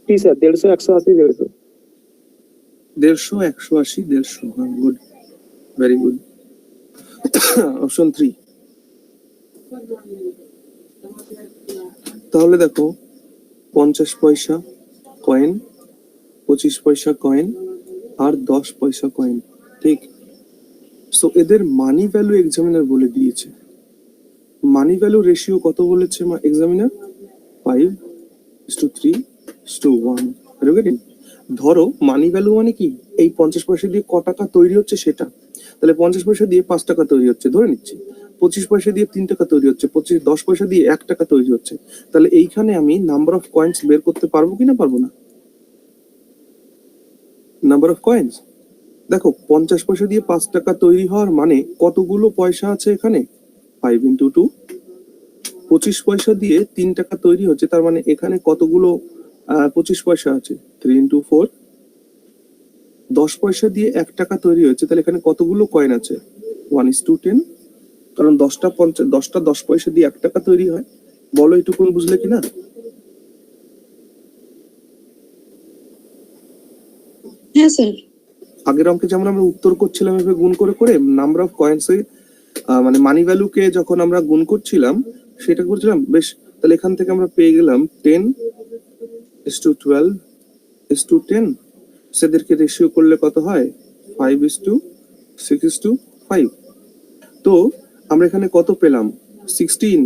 জি স্যার 150 180 150 150 180 150, হ্যাঁ, গুড, ভেরি গুড। অপশন 3। তাহলে দেখো 50 পয়সা কয়েন, 25 পয়সা কয়েন আর 10 পয়সা কয়েন, ঠিক। সো এদের মানি ভ্যালু এক্সামিনার বলে দিয়েছে। মানি ভ্যালু রেশিও কত বলেছে এক্সামিনার? 5:3:1। ধরো মানি ভ্যালু মানে কি, এই 50 পয়সা দিয়ে ক টাকা তৈরি হচ্ছে সেটা। তাহলে 50 পয়সা দিয়ে 5 টাকা তৈরি হচ্ছে ধরে নিচ্ছি, 25 পয়সা দিয়ে 3 টাকা তৈরি হচ্ছে, 10 পয়সা দিয়ে 1 টাকা তৈরি হচ্ছে। তাহলে এইখানে আমি নাম্বার অফ কয়েন্স বের করতে পারবো কিনা পারবো না? নাম্বার অফ কয়েন্স দেখো, 50 পয়সা দিয়ে 5 টাকা তৈরি হওয়ার মানে কতগুলো পয়সা আছে এখানে? 5 into 2। 25 পয়সা দিয়ে 3 টাকা তৈরি হচ্ছে, তার মানে এখানে কতগুলো 25 পয়সা আছে? 3 into 4। 10 পয়সা দিয়ে 1 টাকা তৈরি হচ্ছে, তাহলে এখানে কতগুলো কয়েন আছে? 1:10। কারণ 10টা 10 পয়সা দিয়ে 1 টাকা তৈরি হয়। বলো এটুকুন বুঝলে কিনা? হ্যাঁ স্যার। আগের অঙ্কে যেমন আমরা উত্তর করছিলাম এভাবে গুণ করে করে, নাম্বার অফ কয়েন্স মানে মানি ভ্যালুকে যখন আমরা গুণ করছিলাম সেটা করছিলাম বেশ। তাহলে এখান থেকে আমরা পেয়ে গেলাম 10:12:10। সেদেরকে রেশিও করলে কত হয়? 5:6:5। তো আমরা এখানে কত পেলাম? 16।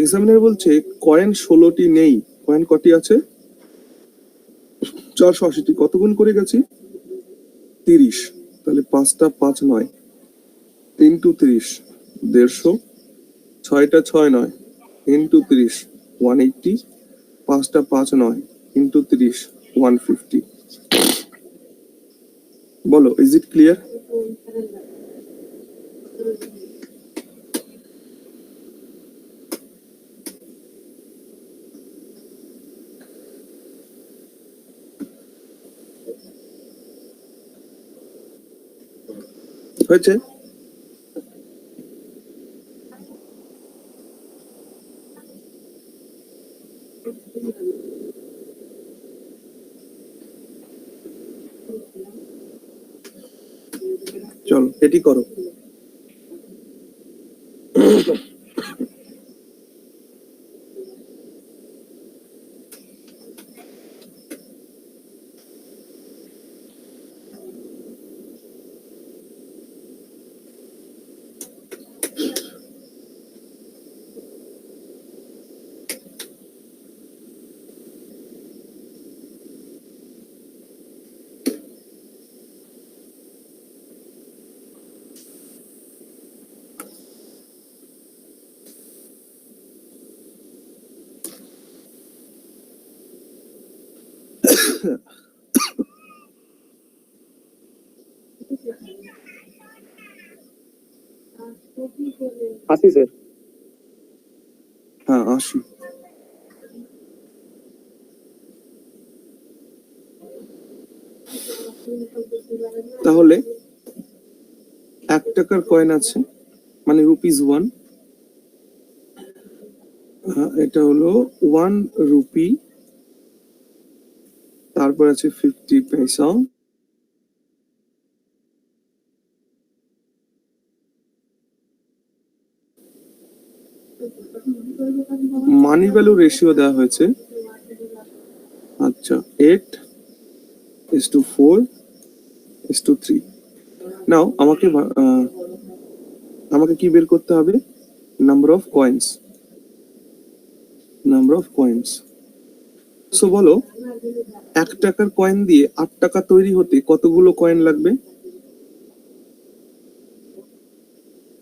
এক্সামিনার বলছে কয়েন 16টি নেই। কয়েন কটি আছে? 480টি। কত গুণ করে গেছি? 30। তাহলে 5টা 5 9 ইন্টু 30 150। 6টা 6 9 ইন্টু 30 180। 5টা 5 9 ইন্টু 30 150। বলো, ইজ ইট ক্লিয়ার? হয়েছে? চলো এটি করো। আসি স্যার। হ্যাঁ, আসি। তাহলে 1 টাকার কয়েন আছে, মানে ₹1। এটা হলো 1 রুপি। তারপর আছে 50 পয়সা। মানি ভ্যালু রেশিও দেওয়া হয়েছে, আচ্ছা 8:4:3। নাও আমাকে কি বের করতে হবে? Number of coins. সো বলো 1 টাকার কয়েন দিয়ে 8 টাকা তৈরি হতে কতগুলো কয়েন লাগবে?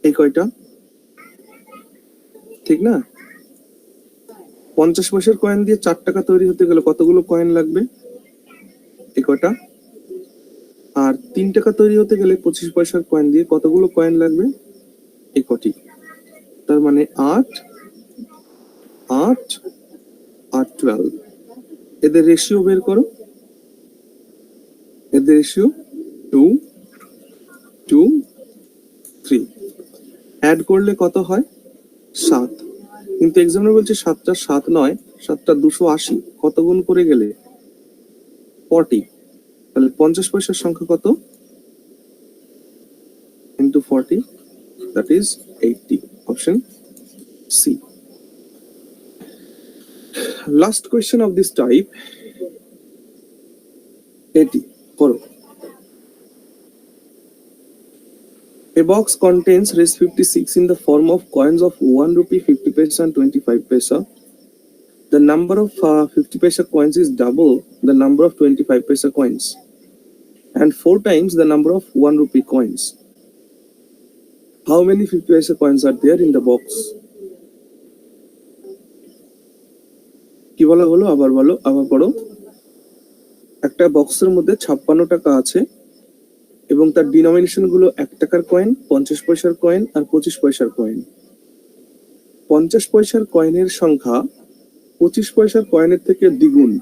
এই কয়টা, ঠিক না? 50 পয়সার কয়েন দিয়ে 4 টাকা তৈরি হতে গেলে কতগুলো কয়েন লাগবে? এই কয়টা। আর 3 টাকা তৈরি হতে গেলে 25 পয়সার কয়েন দিয়ে কতগুলো কয়েন লাগবে? এই কটি। তার মানে 8 8 আর 12। এদের রেশিও বের করো। এদের রেশিও 2 2 3। অ্যাড করলে কত হয়? 7। কিন্তু এক্সামিনার বলছে 7টা 7 নয়, 7টা 280। কত গুণ করে গেলে? 40। তাহলে 50 পয়সার সংখ্যা কত? Into 40, that is 80. Option C. Last question of this type. 80. করো। A box contains rest 56 in the form of coins of 1 rupee, 50 paisa and 25 paisa. The number of 50 paisa coins is double the number of 25 paisa coins and 4 times the number of 1 rupee coins. How many 50 paisa coins are there in the box? কি বলা হলো? আবার বলো, আবার পড়ো। একটা বক্সের মধ্যে 56 টাকা আছে এবং তার ডিনোমিনেশন গুলো 1 টাকার কয়েন, 50 পয়সার কয়েন আর 25 পয়সার কয়েন। 50 পয়সার কয়েনের সংখ্যা 25 পয়সার কয়েনের থেকে দ্বিগুণ।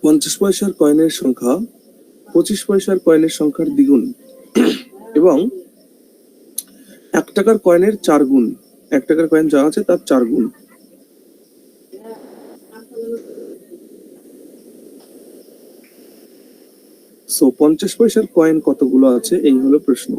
50 পয়সার কয়েনের সংখ্যা 25 পয়সার কয়েনের সংখ্যার দ্বিগুণ এবং 1 টাকার কয়েনের 4 গুণ। 1 টাকার কয়েন যা আছে তার 4 গুণ। সো 50 পয়সার কয়েন কতগুলো আছে, এই হলো প্রশ্ন।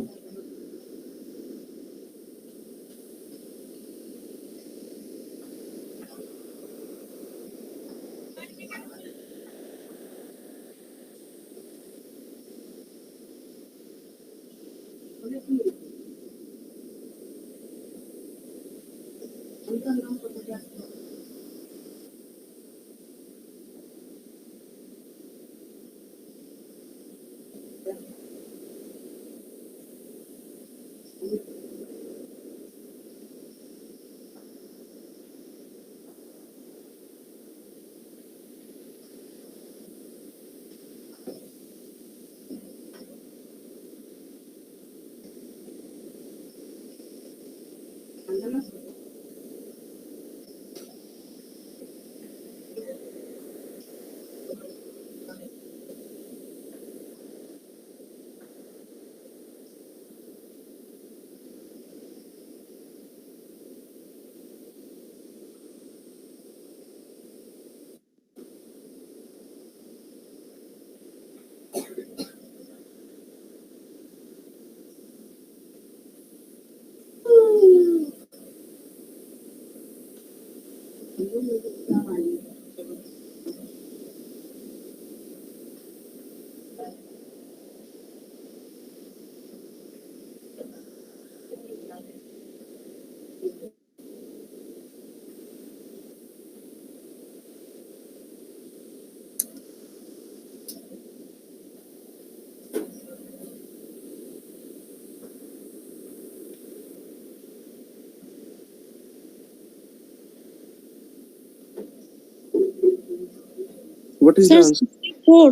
What is the Sir, answer? 64.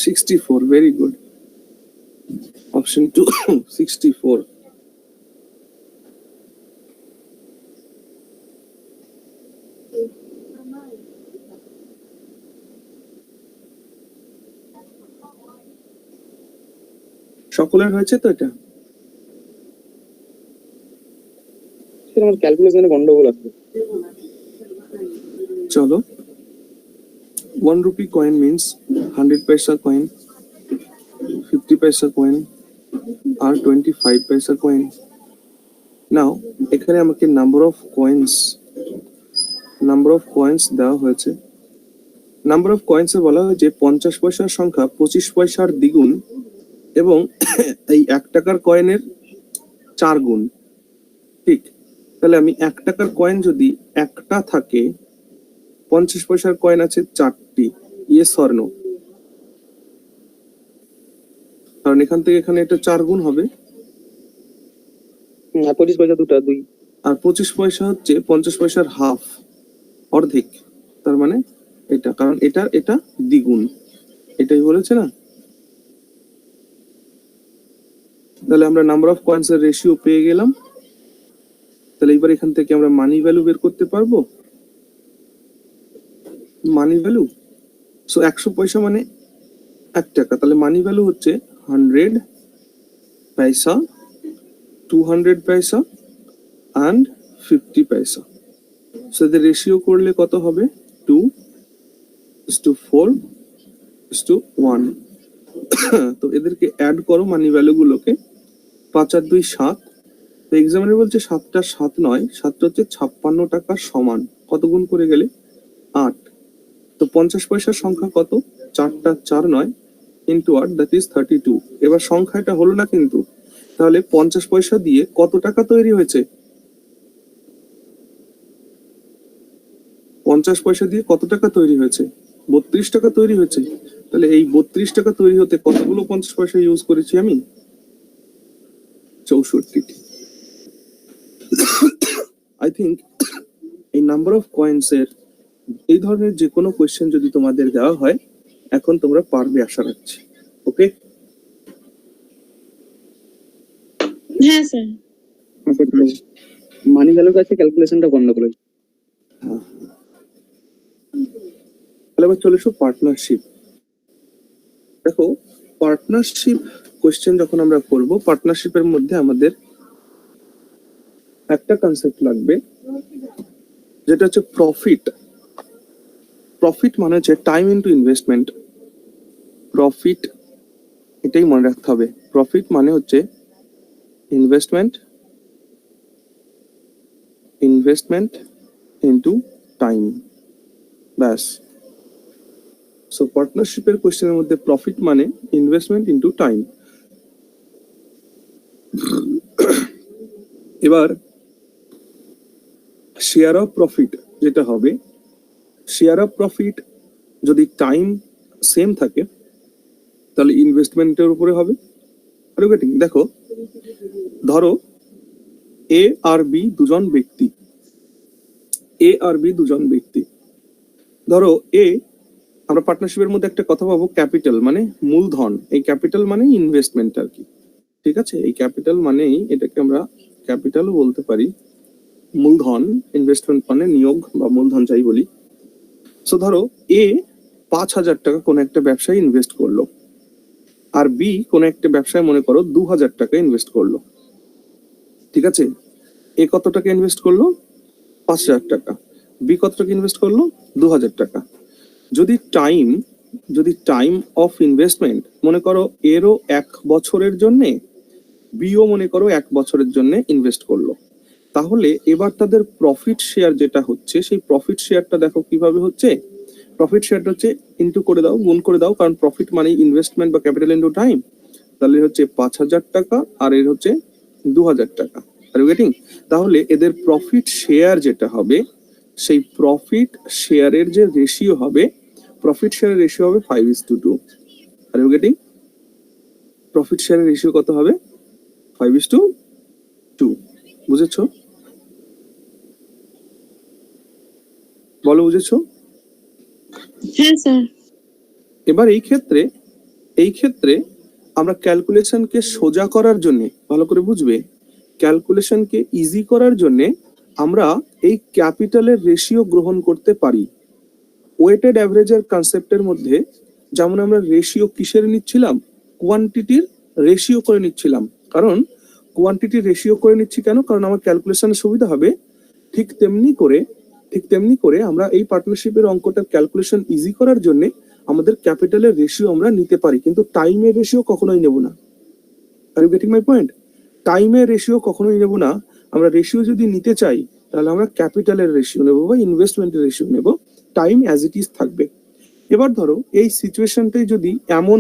64. Very good. Option 2, 64. সকলের হয়েছে তো এটা? স্যার আমার ক্যালকুলেশনে গন্ডগোল আছে। চলো। 1 rupee coin means 100 paisa coin, 50 paisa coin আর 25 paisa coin. Now এখানে আমাকে নাম্বার অফ কয়েন্স দেওয়া হয়েছে। নাম্বার অফ কয়েন্সে বলা হয় যে 50 পয়সার সংখ্যা 25 পয়সার দ্বিগুণ এবং এই 1 টাকার কয়েনের 4 গুণ। ঠিক। তাহলে আমি 1 টাকার কয়েন যদি একটা থাকে, 50 পয়সার কয়েন আছে 4টি, ইয়েস অর নো? কারণ এখান থেকে এখানে এটা 4 গুণ হবে, আর 25 পয়সা দুটা দুই। আর 25 পয়সা হচ্ছে 50 পয়সার হাফ, অর্ধেক। তার মানে এটা, কারণ এটা দ্বিগুণ, এটাই বলেছে না? তাহলে আমরা নাম্বার অফ কয়েন্স এর রেশিও পেয়ে গেলাম। তাহলে এবার এখান থেকে আমরা মানি ভ্যালু বের করতে পারবো। মানি ভ্যালু, সো 100 পয়সা মানে 1 টাকা, তাহলে মানি ভ্যালু হচ্ছে 100 পয়সা, 200 পয়সা and 50 পয়সা। সো এদের রেশিও করলে কত হবে? 2:4:1। তো এদেরকে অ্যাড করো মানি ভ্যালু গুলোকে, 5 আর 2 7। তো এক্সামিনার বলছে 7টা 7 নয়, 7টা হচ্ছে 56 টাকার সমান। কত গুণ করে গেলে? 8। তো 50 পয়সার সংখ্যা কত? 4টা 4 নয় ইন্টু 8, দ্যাট ইজ 32। এবার সংখ্যাটা হলো না কিন্তু, তাহলে 50 পয়সা দিয়ে কত টাকা তৈরি হয়েছে? 50 পয়সা দিয়ে কত টাকা তৈরি হয়েছে? 32 টাকা তৈরি হয়েছে। তাহলে এই 32 টাকা তৈরি হতে কতগুলো 50 পয়সা ইউজ করেছি আমি? 64টি। আই থিঙ্ক এই নাম্বার অফ কয়েন্স এর এই ধরনের যে কোনো কোয়েশ্চেন যদি তোমাদের দেওয়া হয়, এখন তোমরা পারবে আশা রাখছি। ওকে? হ্যাঁ স্যার। মানি ভ্যালুর কাছে ক্যালকুলেশনটা গন্ডগোল হয়েছে। তাহলে এবার চলে এসো পার্টনারশিপ। দেখো, পার্টনারশিপ কোয়েশ্চেন যখন আমরা করব, পার্টনারশিপের মধ্যে আমাদের একটা কনসেপ্ট লাগবে, যেটা হচ্ছে প্রফিট। প্রফিট মানে হচ্ছে টাইম ইনটু ইনভেস্টমেন্ট। প্রফিট, এটাই মনে রাখতে হবে। প্রফিট মানে হচ্ছে ইনভেস্টমেন্ট ইনটু টাইম, ব্যাস। সো পার্টনারশিপের কোয়েশ্চেনের মধ্যে প্রফিট মানে ইনভেস্টমেন্ট ইনটু টাইম। এবার শেয়ার অফ প্রফিট যেটা হবে, শেয়ার অফ প্রফিট যদি টাইম সেম থাকে তাহলে ইনভেস্টমেন্টের উপরে হবে। আর গেটিং, দেখো ধরো এ আর বি দুজন ব্যক্তি, ধরো এ, আমরা পার্টনারশিপের মধ্যে একটা কথা পাবো ক্যাপিটাল মানে মূলধন। এই ক্যাপিটাল মানে ইনভেস্টমেন্ট আর কি, ঠিক আছে? এই ক্যাপিটাল মানেই, এটাকে আমরা ক্যাপিটালও বলতে পারি, মূলধন। ইনভেস্টমেন্ট মানে নিয়োগ বা মূলধন যাই বলি। সো ধরো এ 5,000 টাকা কোনো একটা ব্যবসায় ইনভেস্ট করলো, আর বি কোনো একটা ব্যবসায় মনে করো 2,000 টাকা ইনভেস্ট করলো, ঠিক আছে? এ কত টাকা ইনভেস্ট করলো? 5,000 টাকা। বি কত টাকা ইনভেস্ট করলো? 2,000 টাকা। যদি টাইম অফ ইনভেস্টমেন্ট মনে করো এরও 1 বছরের জন্যে, বিও মনে করো 1 বছরের জন্য ইনভেস্ট করলো, তাহলে এবার তাদের প্রফিট শেয়ার যেটা হচ্ছে, সেই প্রফিট শেয়ারটা দেখো কিভাবে হচ্ছে। প্রফিট শেয়ারটা হচ্ছে ইনটু করে দাও, গুণ করে দাও, কারণ প্রফিট মানে ইনভেস্টমেন্ট বা ক্যাপিটাল ইনটু টাইম। তাহলে হচ্ছে 5,000 টাকা আর এর হচ্ছে 2,000 টাকা। Are you getting? তাহলে এদের প্রফিট শেয়ার যেটা হবে, সেই প্রফিট শেয়ারের যে রেশিও হবে, প্রফিট শেয়ারের রেশিও হবে 5:2। Are you getting? প্রফিট শেয়ারের রেশিও কত হবে? 5:2। বুঝেছো? বলো, বুঝেছো? হ্যাঁ স্যার। এবার এই ক্ষেত্রে আমরা ক্যালকুলেশনকে সোজা করার জন্য, ভালো করে বুঝবে, ক্যালকুলেশনকে ইজি করার জন্য আমরা এই ক্যাপিটালের রেশিও গ্রহণ করতে পারি। ওয়েটেড অ্যাভারেজের কনসেপ্টের মধ্যে যেমন আমরা রেশিও কিসের নিচ্ছিলাম? কোয়ান্টিটির রেশিও করে নিচ্ছিলাম। কারণ কোয়ান্টিটির রেশিও করে নিচ্ছি কেন? কারণ আমার ক্যালকুলেশনের সুবিধা হবে। ঠিক তেমনি করে আমরা এই পার্টনারশিপের অঙ্কটার ক্যালকুলেশন ইজি করার জন্য আমাদের ক্যাপিটালের রেশিও আমরা নিতে পারি, কিন্তু টাইমের রেশিও কখনোই নেব না। Are you getting my point? টাইমের রেশিও কখনোই নেব না। আমরা রেশিও যদি নিতে চাই তাহলে আমরা ক্যাপিটালের রেশিও নেব বা ইনভেস্টমেন্টের রেশিও নেব, টাইম অ্যাজ ইট ইজ থাকবে। এবার ধরো এই সিচুয়েশনটাই যদি এমন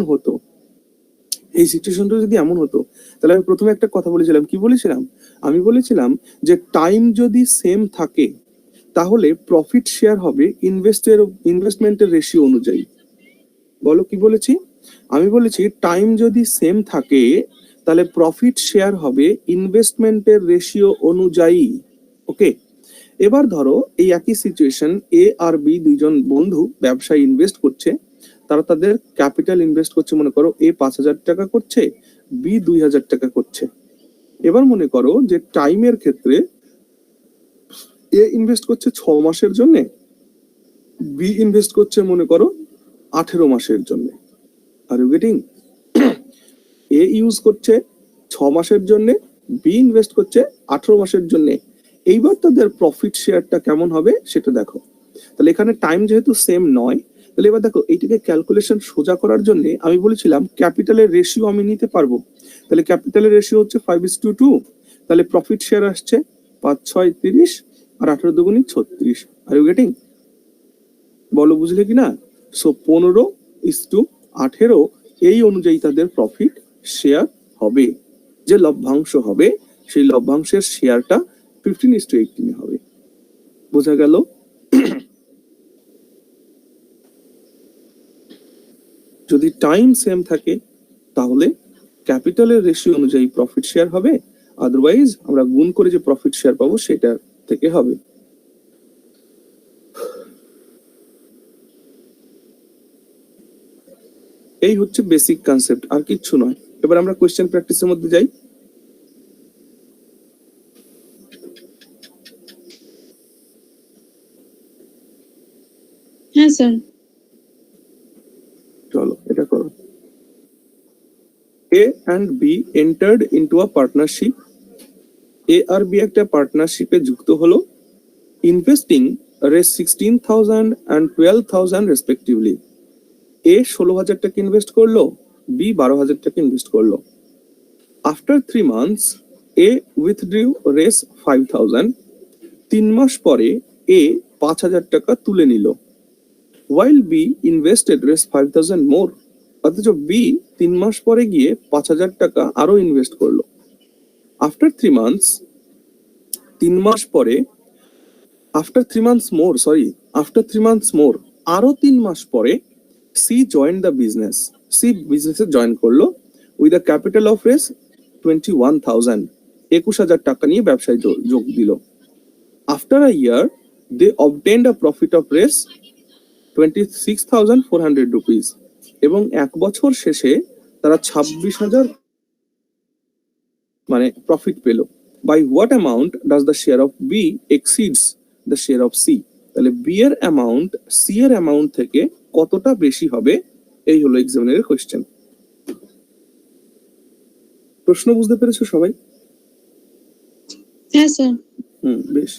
হতো, তাহলে আমি প্রথমে একটা কথা বলেছিলাম, কি বলেছিলাম? আমি বলেছিলাম যে টাইম যদি সেম থাকে তাহলে প্রফিট শেয়ার হবে ইনভেস্টমেন্টের রেশিও অনুযায়ী। বলো কি বলেছি? আমি বলেছি টাইম যদি সেম থাকে তাহলে প্রফিট শেয়ার হবে ইনভেস্টমেন্টের রেশিও অনুযায়ী। ওকে, এবার ধরো এই একই সিচুয়েশন, এ আর বি দুইজন বন্ধু ব্যবসায় ইনভেস্ট করছে। তারা তাদের ক্যাপিটাল ইনভেস্ট করছে, মনে করো এ 5,000 টাকা করছে, বি 2,000 টাকা করছে। এবার মনে করো যে টাইমের ক্ষেত্রে এ ইনভেস্ট করছে 6 মাসের জন্য, বি ইনভেস্ট করছে মনে করো 18 মাসের জন্য। Are you getting? A use করছে 6 মাসের জন্য, বি ইনভেস্ট করছে 18 মাসের জন্য। এইবার তাদের প্রফিট শেয়ারটা কেমন হবে সেটা দেখো। তাহলে এখানে টাইম যেহেতু সেম নয়, তাহলে এবার দেখো এইটাকে ক্যালকুলেশন সোজা করার জন্য আমি বলেছিলাম ক্যাপিটালের রেশিও আমি নিতে পারবো। তাহলে ক্যাপিটালের রেশিও হচ্ছে 5:2। তাহলে প্রফিট শেয়ার আসছে 5 6 30 আর 18 দুগুণী 36। আর ইউ গেটিং? বলো বুঝলে কিনা? সো 15:18 এই অনুযায়ী তাদের প্রফিট শেয়ার হবে। যে লভ্যাংশ হবে সেই লভ্যাংশের শেয়ারটা 15:18 হবে। বোঝা গেল? যদি টাইম সেম থাকে তাহলে ক্যাপিটালের রেশিও অনুযায়ী প্রফিট শেয়ার হবে, আদারওয়াইজ আমরা গুণ করে যে প্রফিট শেয়ার পাবো সেটা থেকে হবে। এই হচ্ছে বেসিক কনসেপ্ট, আর কিচ্ছু নয়। এবার আমরা কোশ্চেন প্র্যাকটিসের মধ্যে যাই। হ্যাঁ স্যার। চলো এটা করো। A and B entered into a partnership. A R B একটা পার্টনারশিপে যুক্ত হলো, investing race 16,000 and 12,000 respectively. A 16,000 টাকা ইনভেস্ট করলো, B 12,000 টাকা ইনভেস্ট করলো। After 3 months A withdrew race 5,000। 3 মাস পরে A 5,000 টাকা তুলে নিল। while B invested রেস 5,000 মোর। অথচ B 3 মাস পরে গিয়ে 5,000 টাকা আরো ইনভেস্ট করলো। আফটার 3 months 3 মাস পরে after 3 months more after 3 months more আরো 3 মাস পরে C join the business. C বিজনেসে জয়েন করলো with a capital of Rs 21,000। 21,000 টাকা নিয়ে ব্যবসায় যোগ দিল। After a year they obtained a profit of Rs 26,400 rupees. এবং 1 বছর শেষে তারা 26,000 মানে প্রফিট পেল। By what amount does the share of B exceeds the share of C. তাহলে বি এর অ্যামাউন্ট সি এর অ্যামাউন্ট থেকে কতটা বেশি হবে? এই হলো এক্সামিনারের কোশ্চেন। প্রশ্ন বুঝতে পেরেছো সবাই? হ্যাঁ স্যার। বেশ।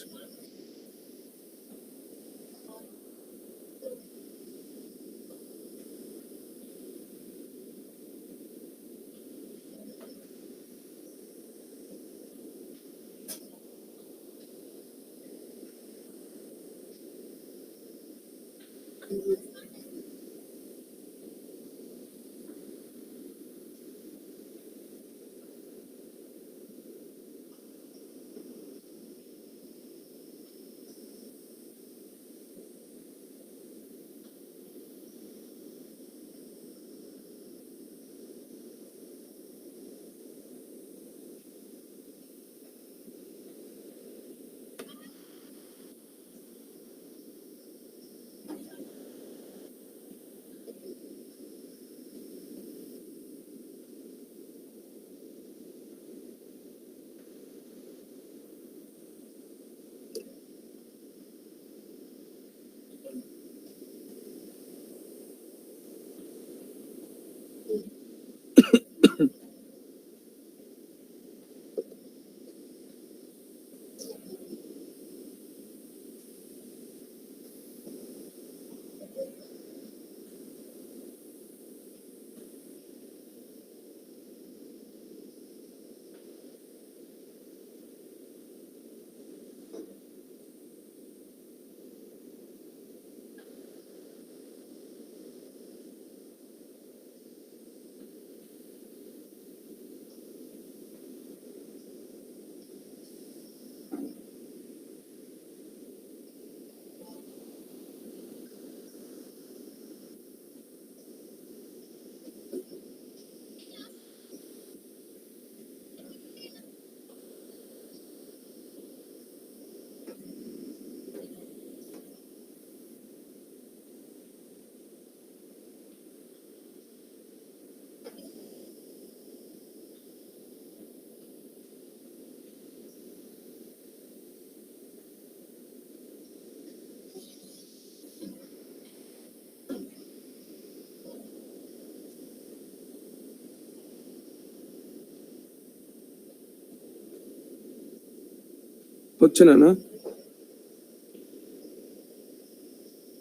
হচ্ছে না না?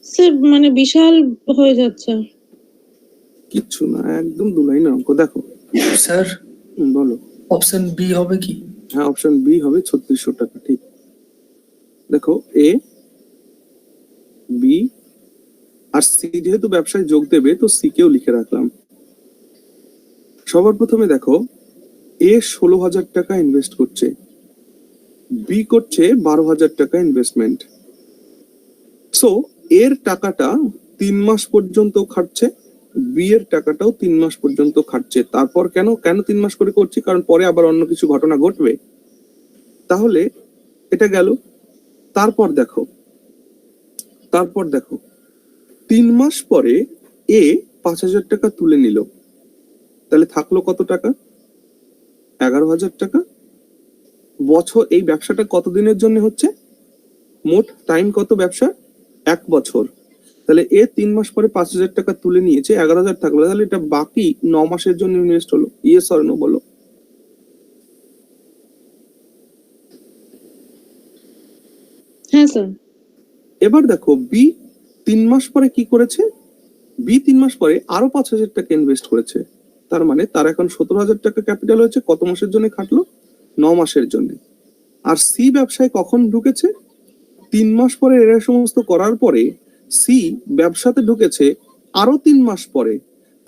স্যার মানে বিশাল হয়ে যাচ্ছে। কিচ্ছু না, একদম দু লাইন অঙ্ক। দেখো স্যার বলো। অপশন বি হবে কি? হ্যাঁ, অপশন বি হবে 3600 টাকা, ঠিক। দেখো এ, বি আর সি যেহেতু ব্যবসায় যোগ দেবে, তো সি কেও লিখে রাখলাম। সবার প্রথমে দেখো, এ 16,000 টাকা ইনভেস্ট করছে, বি করছে 12,000 টাকা ইনভেস্টমেন্ট। সো এর টাকাটা 3 মাস পর্যন্ত খাটছে, বি এর টাকাটাও 3 মাস পর্যন্ত খাটছে। তারপর কেন 3 মাস করে করছি? কারণ পরে আবার অন্য কিছু ঘটনা ঘটবে। তাহলে এটা গেল। তারপর দেখো 3 মাস পরে এ 5,000 টাকা তুলে নিল, তাহলে থাকলো কত টাকা? 11,000 টাকা। বছর, এই ব্যবসাটা কতদিনের জন্য হচ্ছে? মোট টাইম কত ব্যবসা? 1 বছর। তাহলে এ 3 মাস পরে 5,000 টাকা তুলে নিয়েছে, 11,000 থাকলো, তাহলে এটা বাকি 9 মাসের জন্য ইনভেস্ট হলো। ইয়েস অর নো বলো। হ্যাঁ স্যার। এবার দেখো বি 3 মাস পরে কি করেছে? বি 3 মাস পরে আরো 5,000 টাকা ইনভেস্ট করেছে। তার মানে তার এখন 17,000 টাকা ক্যাপিটাল হয়েছে। কত মাসের জন্য খাটলো? 9 মাসের জন্য। আর সি ব্যবসায় কখন ঢুকেছে? 3 মাস পরে এরা সমস্ত করার পরে সি ব্যবসাতে ঢুকেছে আরো 3 মাস পরে।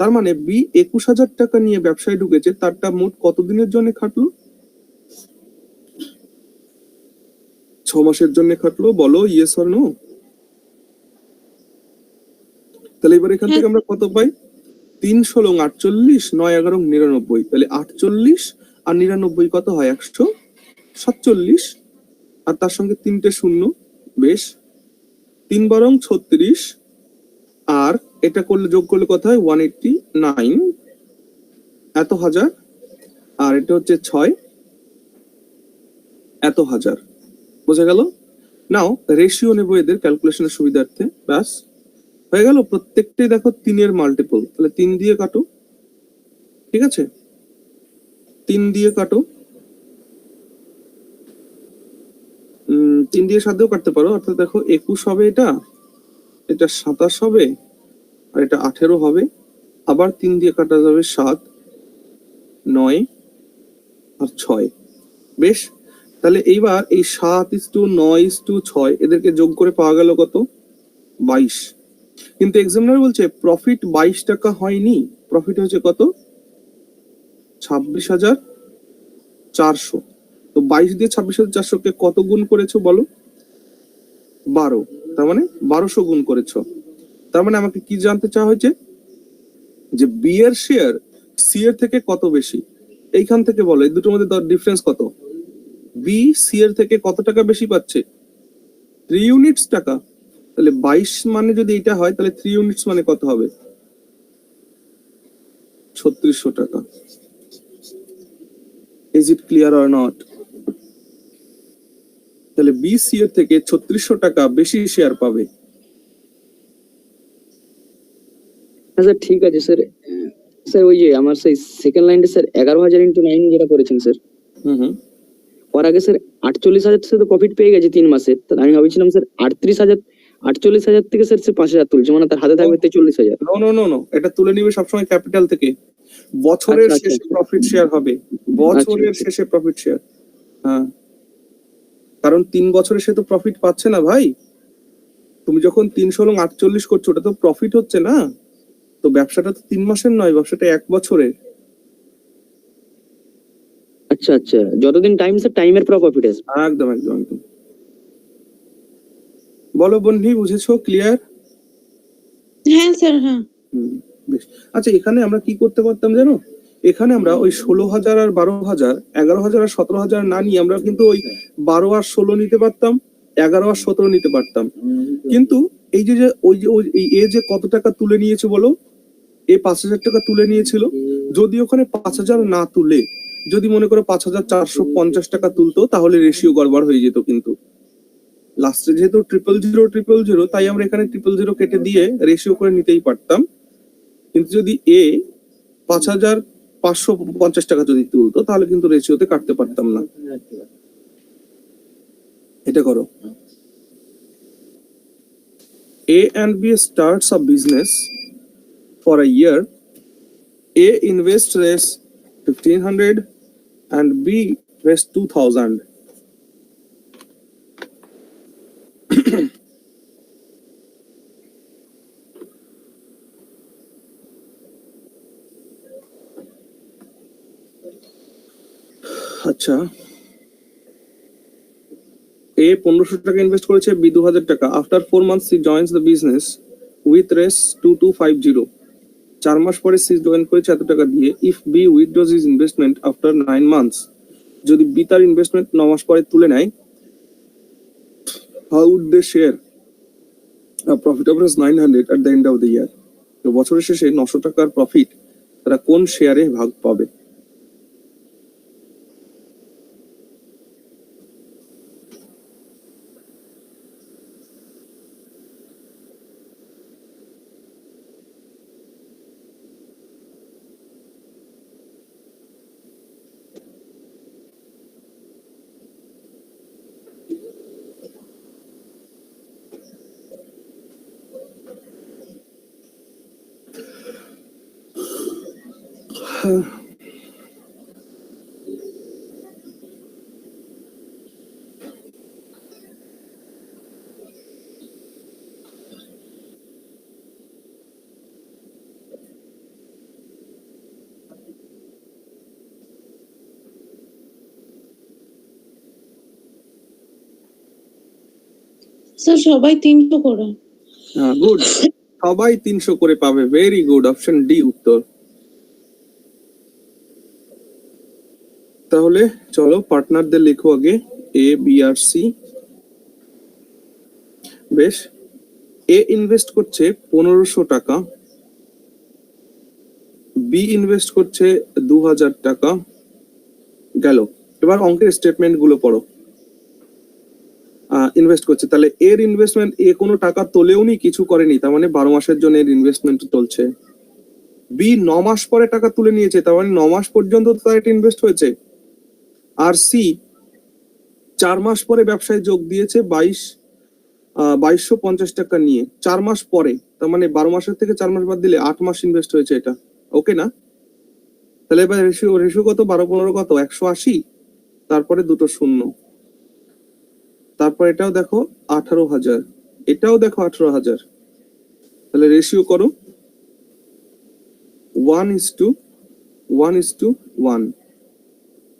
তার মানে বি 21,000 টাকা নিয়ে ব্যবসায় ঢুকেছে, তারটা মোট কতদিনের জন্য খাটলো? 6 মাসের জন্য খাটলো। বলো ইয়েস অর নো। তাহলে এবার এখান থেকে আমরা কত পাই? 3 ষোলং 48, 9 11 99। তাহলে 48 আর 99 কত হয়? 147। আর তার সঙ্গে 3টে শূন্য। বেশ, 3 বারং 36, আর এটা করলে যোগ করলে কত হয়? 189 এত হাজার, আর এটা হচ্ছে 6 এত হাজার। বোঝা গেল? নাও রেশিও নেবো এদের ক্যালকুলেশনের সুবিধার্থে। ব্যাস হয়ে গেল। প্রত্যেকটাই দেখো 3 এর মাল্টিপল, তাহলে 3 দিয়ে কাটো। ঠিক আছে, 3 দিয়ে কাটো। 3 দিয়ে 7 দিয়েও কাটতে পারো। অর্থাৎ দেখো 21 হবে, এটা 27 হবে, আর এটা 18 হবে। আবার 3 দিয়ে কাটা যাবে 7, 9 আর 6। বেশ, তাহলে এইবার এই 7:9:6 এদেরকে যোগ করে পাওয়া গেল কত? 22। কিন্তু এক্সামিনার বলছে প্রফিট 22 টাকা হয়নি, প্রফিট হয়েছে কত? 26,400। তো 22 দিয়ে 26,400 কে কত গুণ করেছো বলো? 12। তার মানে 1200 গুণ করেছো। তার মানে আমাকে কি জানতে চাওয়া হয়েছে? যে বি এর শেয়ার সি এর থেকে কত বেশি। এইখান থেকে বলো এই দুটোর মধ্যে ডিফারেন্স কত? বি সি এর থেকে কত টাকা বেশি পাচ্ছে? 3 ইউনিটস টাকা। তাহলে 22 মানে যদি এটা হয়, তাহলে 3 ইউনিটস মানে কত হবে? 3600 টাকা। Is it clear or not? তাহলে বি সি এর থেকে 3600 টাকা বেশি শেয়ার পাবে। হ্যাঁ স্যার, ঠিক আছে স্যার। স্যার ওই যে আমার সেই সেকেন্ড লাইনটা স্যার 11,000 × 9 যেটা করেছেন স্যার, হুম। ওর আগে স্যার 48,000 সে তো প্রফিট পেয়ে গেছে 3 মাসে। তো আমি ভাবছিলাম স্যার 48,000 থেকে স্যার সে 5,000 তুলছে, মানে তার হাতে থাকবে 43,000। নো নো নো নো, এটা তুলে নিবে সবসময় ক্যাপিটাল থেকে। বছরের আচ্ছা, শেষে আচ্ছা। প্রফিট শেয়ার হবে, বছরের শেষে প্রফিট শেয়ার। হ্যাঁ, কারণ 3 বছরে সে তো প্রফিট পাচ্ছে না ভাই। তুমি যখন 3 ষোলং 48 করছো, ওটা তো প্রফিট হচ্ছে না। তো ব্যবসাটা তো 3 মাসের নয়, ব্যবসাটা 1 বছরের। আচ্ছা আচ্ছা, যতদিন টাইম স্যার টাইমের পুরো প্রফিট আসবে। একদম একদম একদম। বলো বন্ধু, বুঝেছো? ক্লিয়ার? হ্যাঁ স্যার। হ্যাঁ বেশ। আচ্ছা, এখানে আমরা কি করতে পারতাম জানো? এখানে আমরা ওই 16,000 আর 12,000, 11,000 আর 17,000 না নিয়ে আমরা কিন্তু ওই 12 আর 16 নিতে পারতাম, 11 আর 17 নিতে পারতাম। কিন্তু এই যে এই এ যে কত টাকা তুলে নিয়েছে বলো? এ 5,000 টাকা তুলে নিয়েছিল। যদি ওখানে 5,000 না তুলে, যদি মনে করো 5,450 টাকা তুলতো, তাহলে রেশিও গড়বড় হয়ে যেত। কিন্তু লাস্টে যেহেতু 00000, তাই আমরা এখানে 000 কেটে দিয়ে রেশিও করে নিতেই পারতাম। কিন্তু যদি এ 5,550 টাকা যদি তুলতো, তাহলে কিন্তু রেশিওতে কাটতে পারতাম না। এটা করো। A and B starts a business for a year. A invests 1500 and B raised 2000. আচ্ছা, A 1500 টাকা ইনভেস্ট করেছে, B 2000 টাকা। After 4 months she joins the business with raise 2250. 4 মাস পরে সি জয়েন করেছে এত টাকা দিয়ে। If B withdraws his investment after 9 months, যদি বি তার ইনভেস্টমেন্ট 9 মাস পরে তুলে নেয়, how would they share profit of 900 at the end of the year? তো বছরের শেষে 900 টাকার প্রফিট তারা কোন শেয়ারে ভাগ পাবে? স্যার সবাই 300 করে। গুড, সবাই 300 করে পাবে। ভেরি গুড, অপশন ডি উত্তর। তাহলে চলো পার্টনারদের লেখো আগে, এ বি আর সি। বেশ, এ ইনভেস্ট করছে 1500 টাকা, বি ইনভেস্ট করছে 2000 টাকা। গেল, এবার অঙ্কের স্টেটমেন্ট গুলো পড়ো। ইনভেস্ট করছে, তাহলে এর ইনভেস্টমেন্ট, এ কোনো টাকা তোলেও নি, কিছু করেনি, তার মানে 12 মাসের জন্য এর ইনভেস্টমেন্ট চলছে। বি 9 মাস পরে টাকা তুলে নিয়েছে, তার মানে 9 মাস পর্যন্ত তার এটা ইনভেস্ট হয়েছে। আর সি 4 মাস পরে ব্যবসায় যোগ দিয়েছে 2250 টাকা নিয়ে, 4 মাস পরে, তার মানে 12 মাসের থেকে 4 মাস বাদ দিলে 8 মাস ইনভেস্ট হয়েছে এটা। ওকে না? তাহলে এবার রেশিও কত? 12 15 কত? 180, তারপরে দুটো শূন্য, তারপর এটাও দেখো 18,000, এটাও দেখো 18,000। তাহলে রেশিও করো 1:1:1।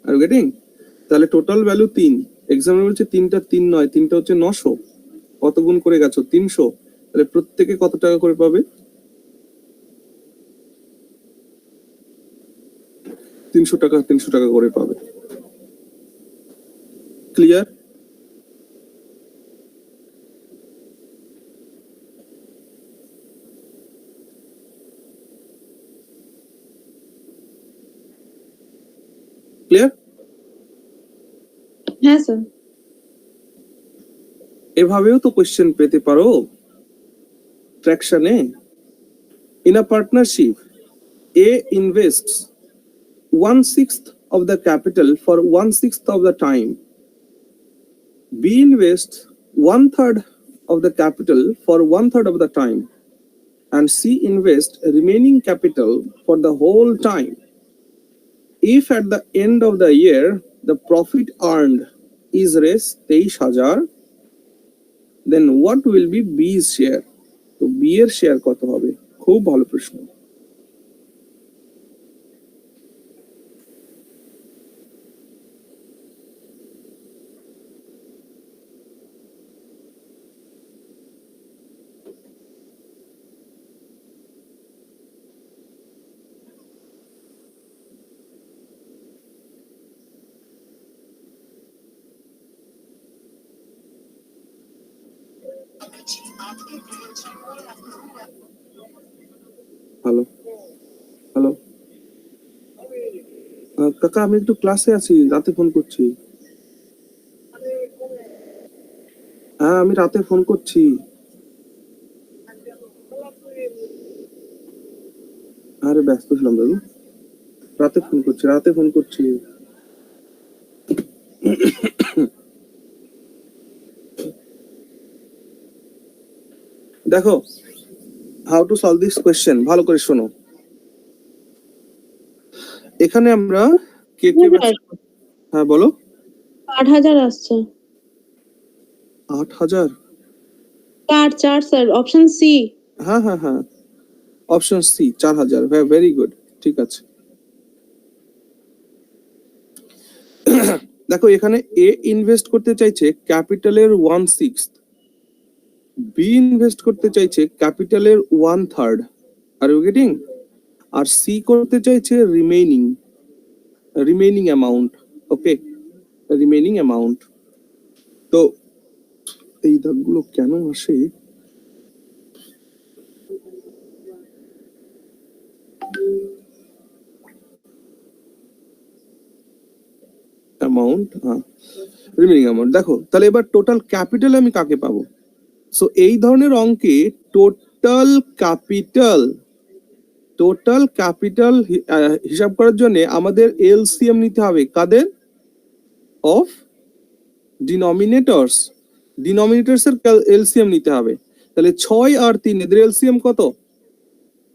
Are you getting? তাহলে টোটাল ভ্যালু 3, এক্সামে বলছে 3টা 3 নয়, 3টা হচ্ছে 900। কত গুণ করে গেছো? 300। তাহলে প্রত্যেকে কত টাকা করে পাবে? 300 টাকা 300 টাকা করে পাবে। ক্লিয়ার? ক্লিয়ার? হ্যাঁ স্যার। এভাবেও তো কোশ্চেন পেতে পারো ফ্র্যাকশনে। In a partnership, A invests 1/6 of the capital for 1/6 of the time. B invests 1/3 of the capital for 1/3 of the time, and C invests remaining capital for the whole time. If at the end of the year the profit earned is raised 23,000, then what will be B's share? তো B এর share কত হবে? খুব ভালো প্রশ্ন। Hello hello, কাকা আমি একটু ক্লাসে আছি, রাতে ফোন করছি। হ্যাঁ আমি রাতে ফোন করছি। আরে ব্যস্ত ছিলাম দাদু, রাতে ফোন করছি। দেখো, how to solve this question, ভালো করে শোনো। এখানে আমরা কে কে হ্যাঁ বলো। 8,000 আসছে। 8,000? 4 স্যার, অপশন সি। হ্যাঁ হ্যাঁ হ্যাঁ, অপশন সি 4,000, ভেরি গুড, ঠিক আছে। দেখো এখানে এ ইনভেস্ট করতে চাইছে ক্যাপিটালের 1/6, বি ইনভেস্ট করতে চাইছে ক্যাপিটালের 1/3, আর ইউ গেটিং? আর সি করতে চাইছে remaining amount. Okay, remaining amount. তো এই দাগগুলো কেন আসে? অ্যামাউন্ট, হ্যাঁ, রিমেইনিং অ্যামাউন্ট। দেখো তাহলে এবার টোটাল ক্যাপিটাল আমি কাকে পাবো? সো এই ধরনের অঙ্কে টোটাল ক্যাপিটাল হিসাব করার জন্য আমাদের এলসিএম নিতে হবে। কাদের? অফ ডিনোমিনেটরস এর এলসিএম নিতে হবে। তাহলে 6 আর 3 এদের এলসিএম কত?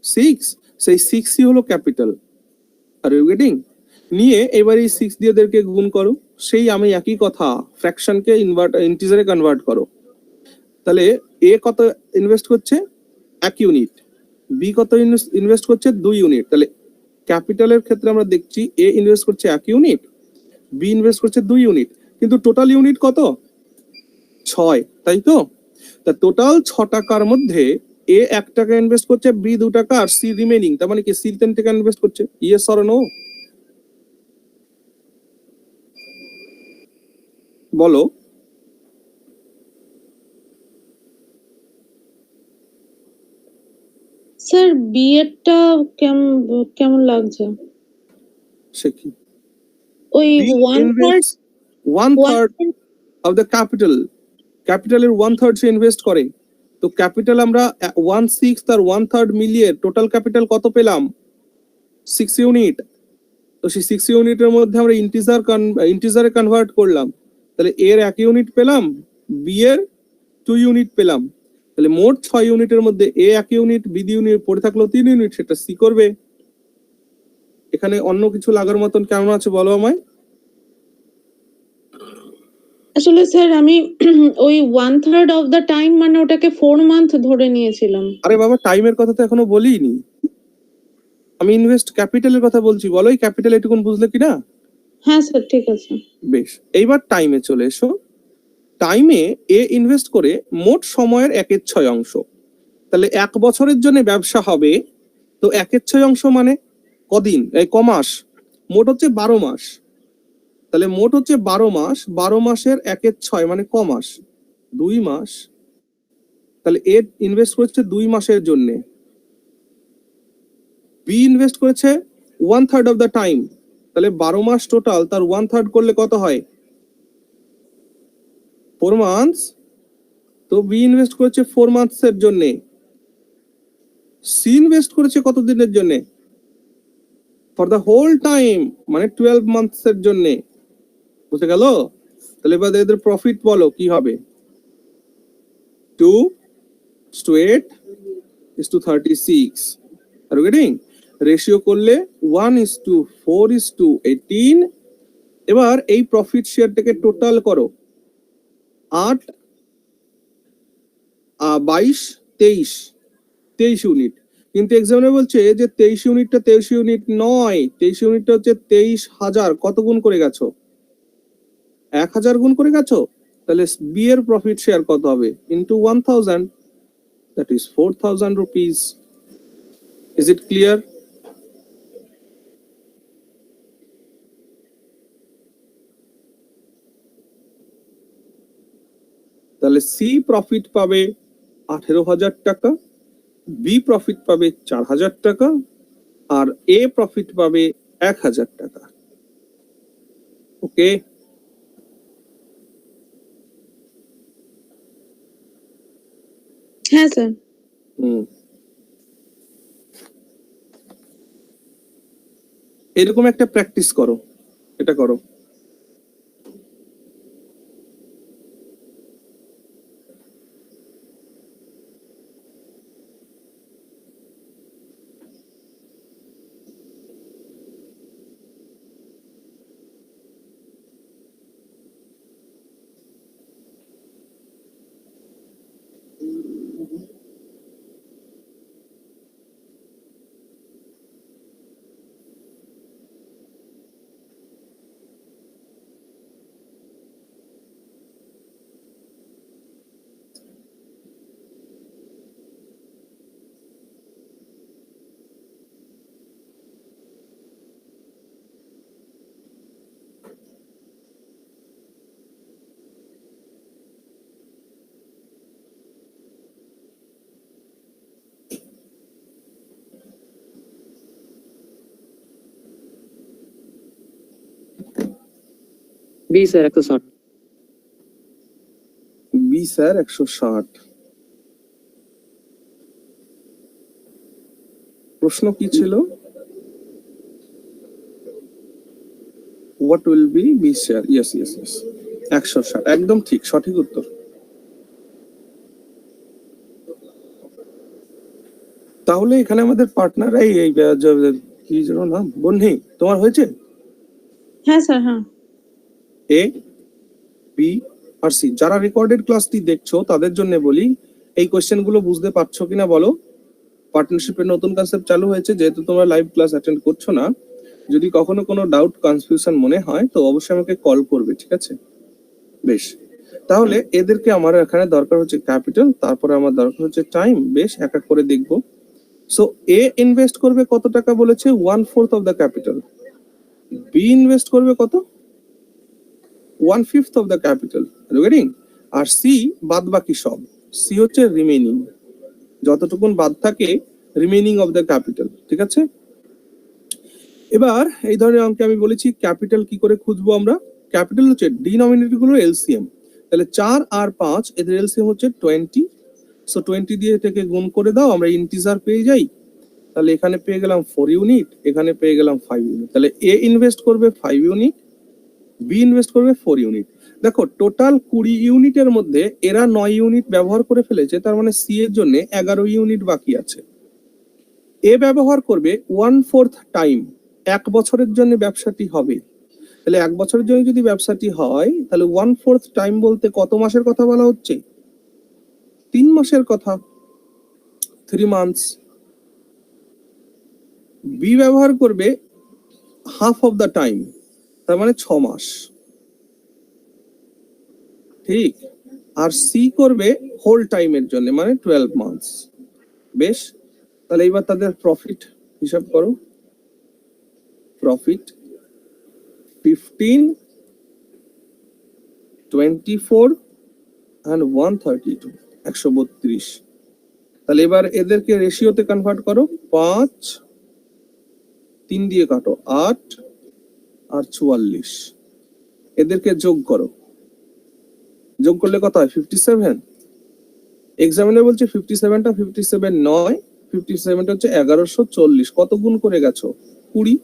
6। সেই 6ই হলো ক্যাপিটাল। R you getting? নিয়ে এবার এই 6 দিয়ে এদেরকে গুণ করো। সেই আমি একই কথা, ফ্র্যাকশনকে ইন্টিজারে কনভার্ট করো। তাহলে এ কত ইনভেস্ট করছে? 1 ইউনিট। বি কত ইনভেস্ট করছে? 2 ইউনিট। তাহলে ক্যাপিটালের ক্ষেত্রে আমরা দেখছি এ ইনভেস্ট করছে 1 ইউনিট, বি ইনভেস্ট করছে 2 ইউনিট, কিন্তু টোটাল ইউনিট কত? 6, তাই তো? তা টোটাল 6 টাকার মধ্যে এ 1 টাকা ইনভেস্ট করছে, বি 2 টাকা, আর সি রিমেইনিং, তার মানে কি সি 3 টাকা ইনভেস্ট করছে। Yes or no? বলো। স্যার বি এরটা কেমন লাগছে? সে কি? ওই বি 1/3 ইনভেস্ট 1/3 অফ দ্য ক্যাপিটালের 1/3 সে ইনভেস্ট করে। তো ক্যাপিটাল আমরা 1/6 আর 1/3 মিলিয়ে টোটাল ক্যাপিটাল কত পেলাম? 6 ইউনিট। তো সেই 6 ইউনিটের মধ্যে আমরা ইন্টিজারে কনভার্ট করলাম। তাহলে এর 1 ইউনিট পেলাম, বি এর 2 ইউনিট পেলাম। তাহলে মোট 6 ইউনিটের মধ্যে এ 1 ইউনিট, বি 2 ইউনিট, পড়ে থাকলো 3 ইউনিট, সেটা সি করবে। এখানে অন্য কিছু লাগার মতন কেমন আছে বলো আমায়? আসলে স্যার আমি ওই 1/3 অফ দ্য টাইম মানে ওটাকে 4 মান্থ ধরে নিয়েছিলাম। আরে বাবা, টাইমের কথা তো এখনো বলিনি, আমি ইনভেস্ট ক্যাপিটালের কথা বলছি। বলো এই ক্যাপিটাল এটুকুন বুঝলে কিনা? হ্যাঁ স্যার, ঠিক আছে। বেশ, এইবার টাইমে চলে এসো। টাইমে এ ইনভেস্ট করে মোট সময়ের 1/6 অংশ। তাহলে 1 বছরের জন্য ব্যবসা হবে, তো 1/6 অংশ মানে কদিন, এই কমাস? মোট হচ্ছে 12 মাস। তাহলে মোট হচ্ছে 12 মাস, 12 মাসের 1/6 মানে কমাস? 2 মাস। তাহলে এ ইনভেস্ট করেছে 2 মাসের জন্য, বি ইনভেস্ট করেছে 1/3 অফ দ্য টাইম। তাহলে 12 মাস টোটাল, তার 1/3 করলে কত হয়? 4 মান্থস। তো বি ইনভেস্ট করেছে 4 মান্থস এর জন্য। সি ইনভেস্ট করেছে কত দিনের জন্য? ফর দ্য হোল টাইম, মানে 12 মান্থস এর জন্য। বুঝে গেল? তাহলে এবার এদের প্রফিট বলো কি হবে? 2:8:36। Are getting? রেশিও করলে 1:4:18। এবার এই প্রফিট শেয়ারটাকে টোটাল করো, 8, 22, 23 ইউনিট। কিন্তু এক্সামিনার বলছে যে 23 ইউনিটটা 23 ইউনিট নয়, 23 ইউনিটটা হচ্ছে 23,000। কত গুণ করে গেছো? 1,000 গুণ করে গেছো। তাহলে বি এর প্রফিট শেয়ার কত হবে? Into 1,000, that is 4,000 rupees. Is it clear? তাহলে সি প্রফিট পাবে 18,000 টাকা, বি প্রফিট পাবে 4,000 টাকা, আর এ প্রফিট পাবে 1,000 টাকা। ওকে, হ্যাঁ স্যার। এরকম একটা প্র্যাকটিস করো, এটা করো। B sir 160। B sir 160। প্রশ্ন কি ছিল? What will be B sir? Yes yes yes, 160 একদম ঠিক, সঠিক উত্তর। তাহলে এখানে আমাদের পার্টনার এই এই কি যেন নাম, বন্ধি তোমার হয়েছে? হ্যাঁ স্যার, হ্যাঁ। এ, বি আর সি। যারা রেকর্ডেড ক্লাসটি দেখছো তাদের জন্য বলি, এই কোশ্চেন গুলো বুঝতে পারছো কিনা বলো। পার্টনারশিপের নতুন কনসেপ্ট চালু হয়েছে, যেহেতু তোমরা লাইভ ক্লাস অ্যাটেন্ড করছো না, যদি কখনো কোনো ডাউট কনফিউশন মনে হয় তো অবশ্যই আমাকে কল করবে, ঠিক আছে? বেশ, তাহলে এদেরকে আমার এখানে দরকার হচ্ছে ক্যাপিটাল, তারপরে আমার দরকার হচ্ছে টাইম। বেশ, এক এক করে দেখবো। সো এ ইনভেস্ট করবে কত টাকা বলেছে? 1/4 of the capital. B invest করবে কত? 1/5 অফ দ্য ক্যাপিটাল। গেটিং? আর সি বাদ বাকি সব। সি হচ্ছে রিমেইনিং, যতটুকুন বাদ থাকে রিমেইনিং অফ দ্য ক্যাপিটাল, ঠিক আছে? এবার এই ধরনের অঙ্কে আমি বলেছি ক্যাপিটাল কি করে খুঁজবো আমরা। ক্যাপিটাল হচ্ছে ডিনোমিনেটর গুলো এলসিএম। তাহলে 4 আর 5 এদের এলসিএম হচ্ছে 20। সো 20 দিয়ে এটাকে গুণ করে দাও, আমরা ইন্টিজার পেয়ে যাই। তাহলে এখানে পেয়ে গেলাম 4 ইউনিট, এখানে পেয়ে গেলাম 5 ইউনিট। তাহলে এ ইনভেস্ট করবে 5 ইউনিট, বি ইনভেস্ট করবে 4 ইউনিট। দেখো টোটাল 20 ইউনিটের মধ্যে এরা 9 ইউনিট ব্যবহার করে ফেলেছে, তার মানে সি এর জন্য 11 ইউনিট বাকি আছে। এ ব্যবহার করবে 1/4 টাইম, 1 বছরের জন্য ব্যবসাটি হবে। তাহলে 1 বছরের জন্য যদি ব্যবসাটি হয়, তাহলে 1/4 টাইম বলতে কত মাসের কথা বলা হচ্ছে? 3 মাসের কথা, 3 মান্থস। বি ব্যবহার করবে হাফ অফ দ্য টাইম, তার মানে 6 মাস, ঠিক। আর সি করবে হোল টাইমের জন্য, মানে 12 মান্থস। বেশ, তাহলে এবার তাদের প্রফিট হিসাব করো। Profit 15, 24 and 132, 132। তাহলে এবার এদেরকে রেশিওতে কনভার্ট করো। 5, 3 দিয়ে কাটো, 8 আর 44। এদেরকে যোগ করো, যোগ করলে কত হয়? 57। এক্সামিনার বলছে 57টা 57 নয়, 57টা হচ্ছে 1140। কত গুণ করে গেছো? 20।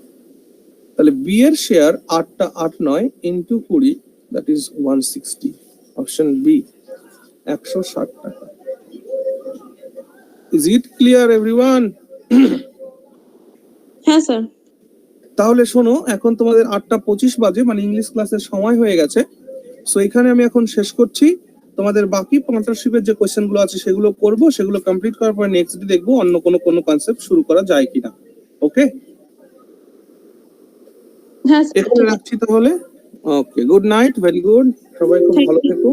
তাহলে বি এর শেয়ার 8টা 8 9 into 20, that is 160। Option B, 160 টাকা। Is it clear everyone? হ্যাঁ স্যার। তাহলে শোনো, এখন তোমাদের 8টা 25 বাজে, মানে ইংলিশ ক্লাসের সময় হয়ে গেছে। সো এখানে আমি এখন শেষ করছি। তোমাদের বাকি পার্টনারশিপের যে কোশ্চেন গুলো আছে সেগুলো করব, সেগুলো কমপ্লিট করার পরে নেক্সট ডে দেখবো অন্য কোনো কনসেপ্ট শুরু করা যায় কিনা। ওকে, হ্যাঁ স্যার, এখানে রাখছি তাহলে। ওকে, গুড নাইট, ভেরি গুড, সবাই খুব ভালো থেকো।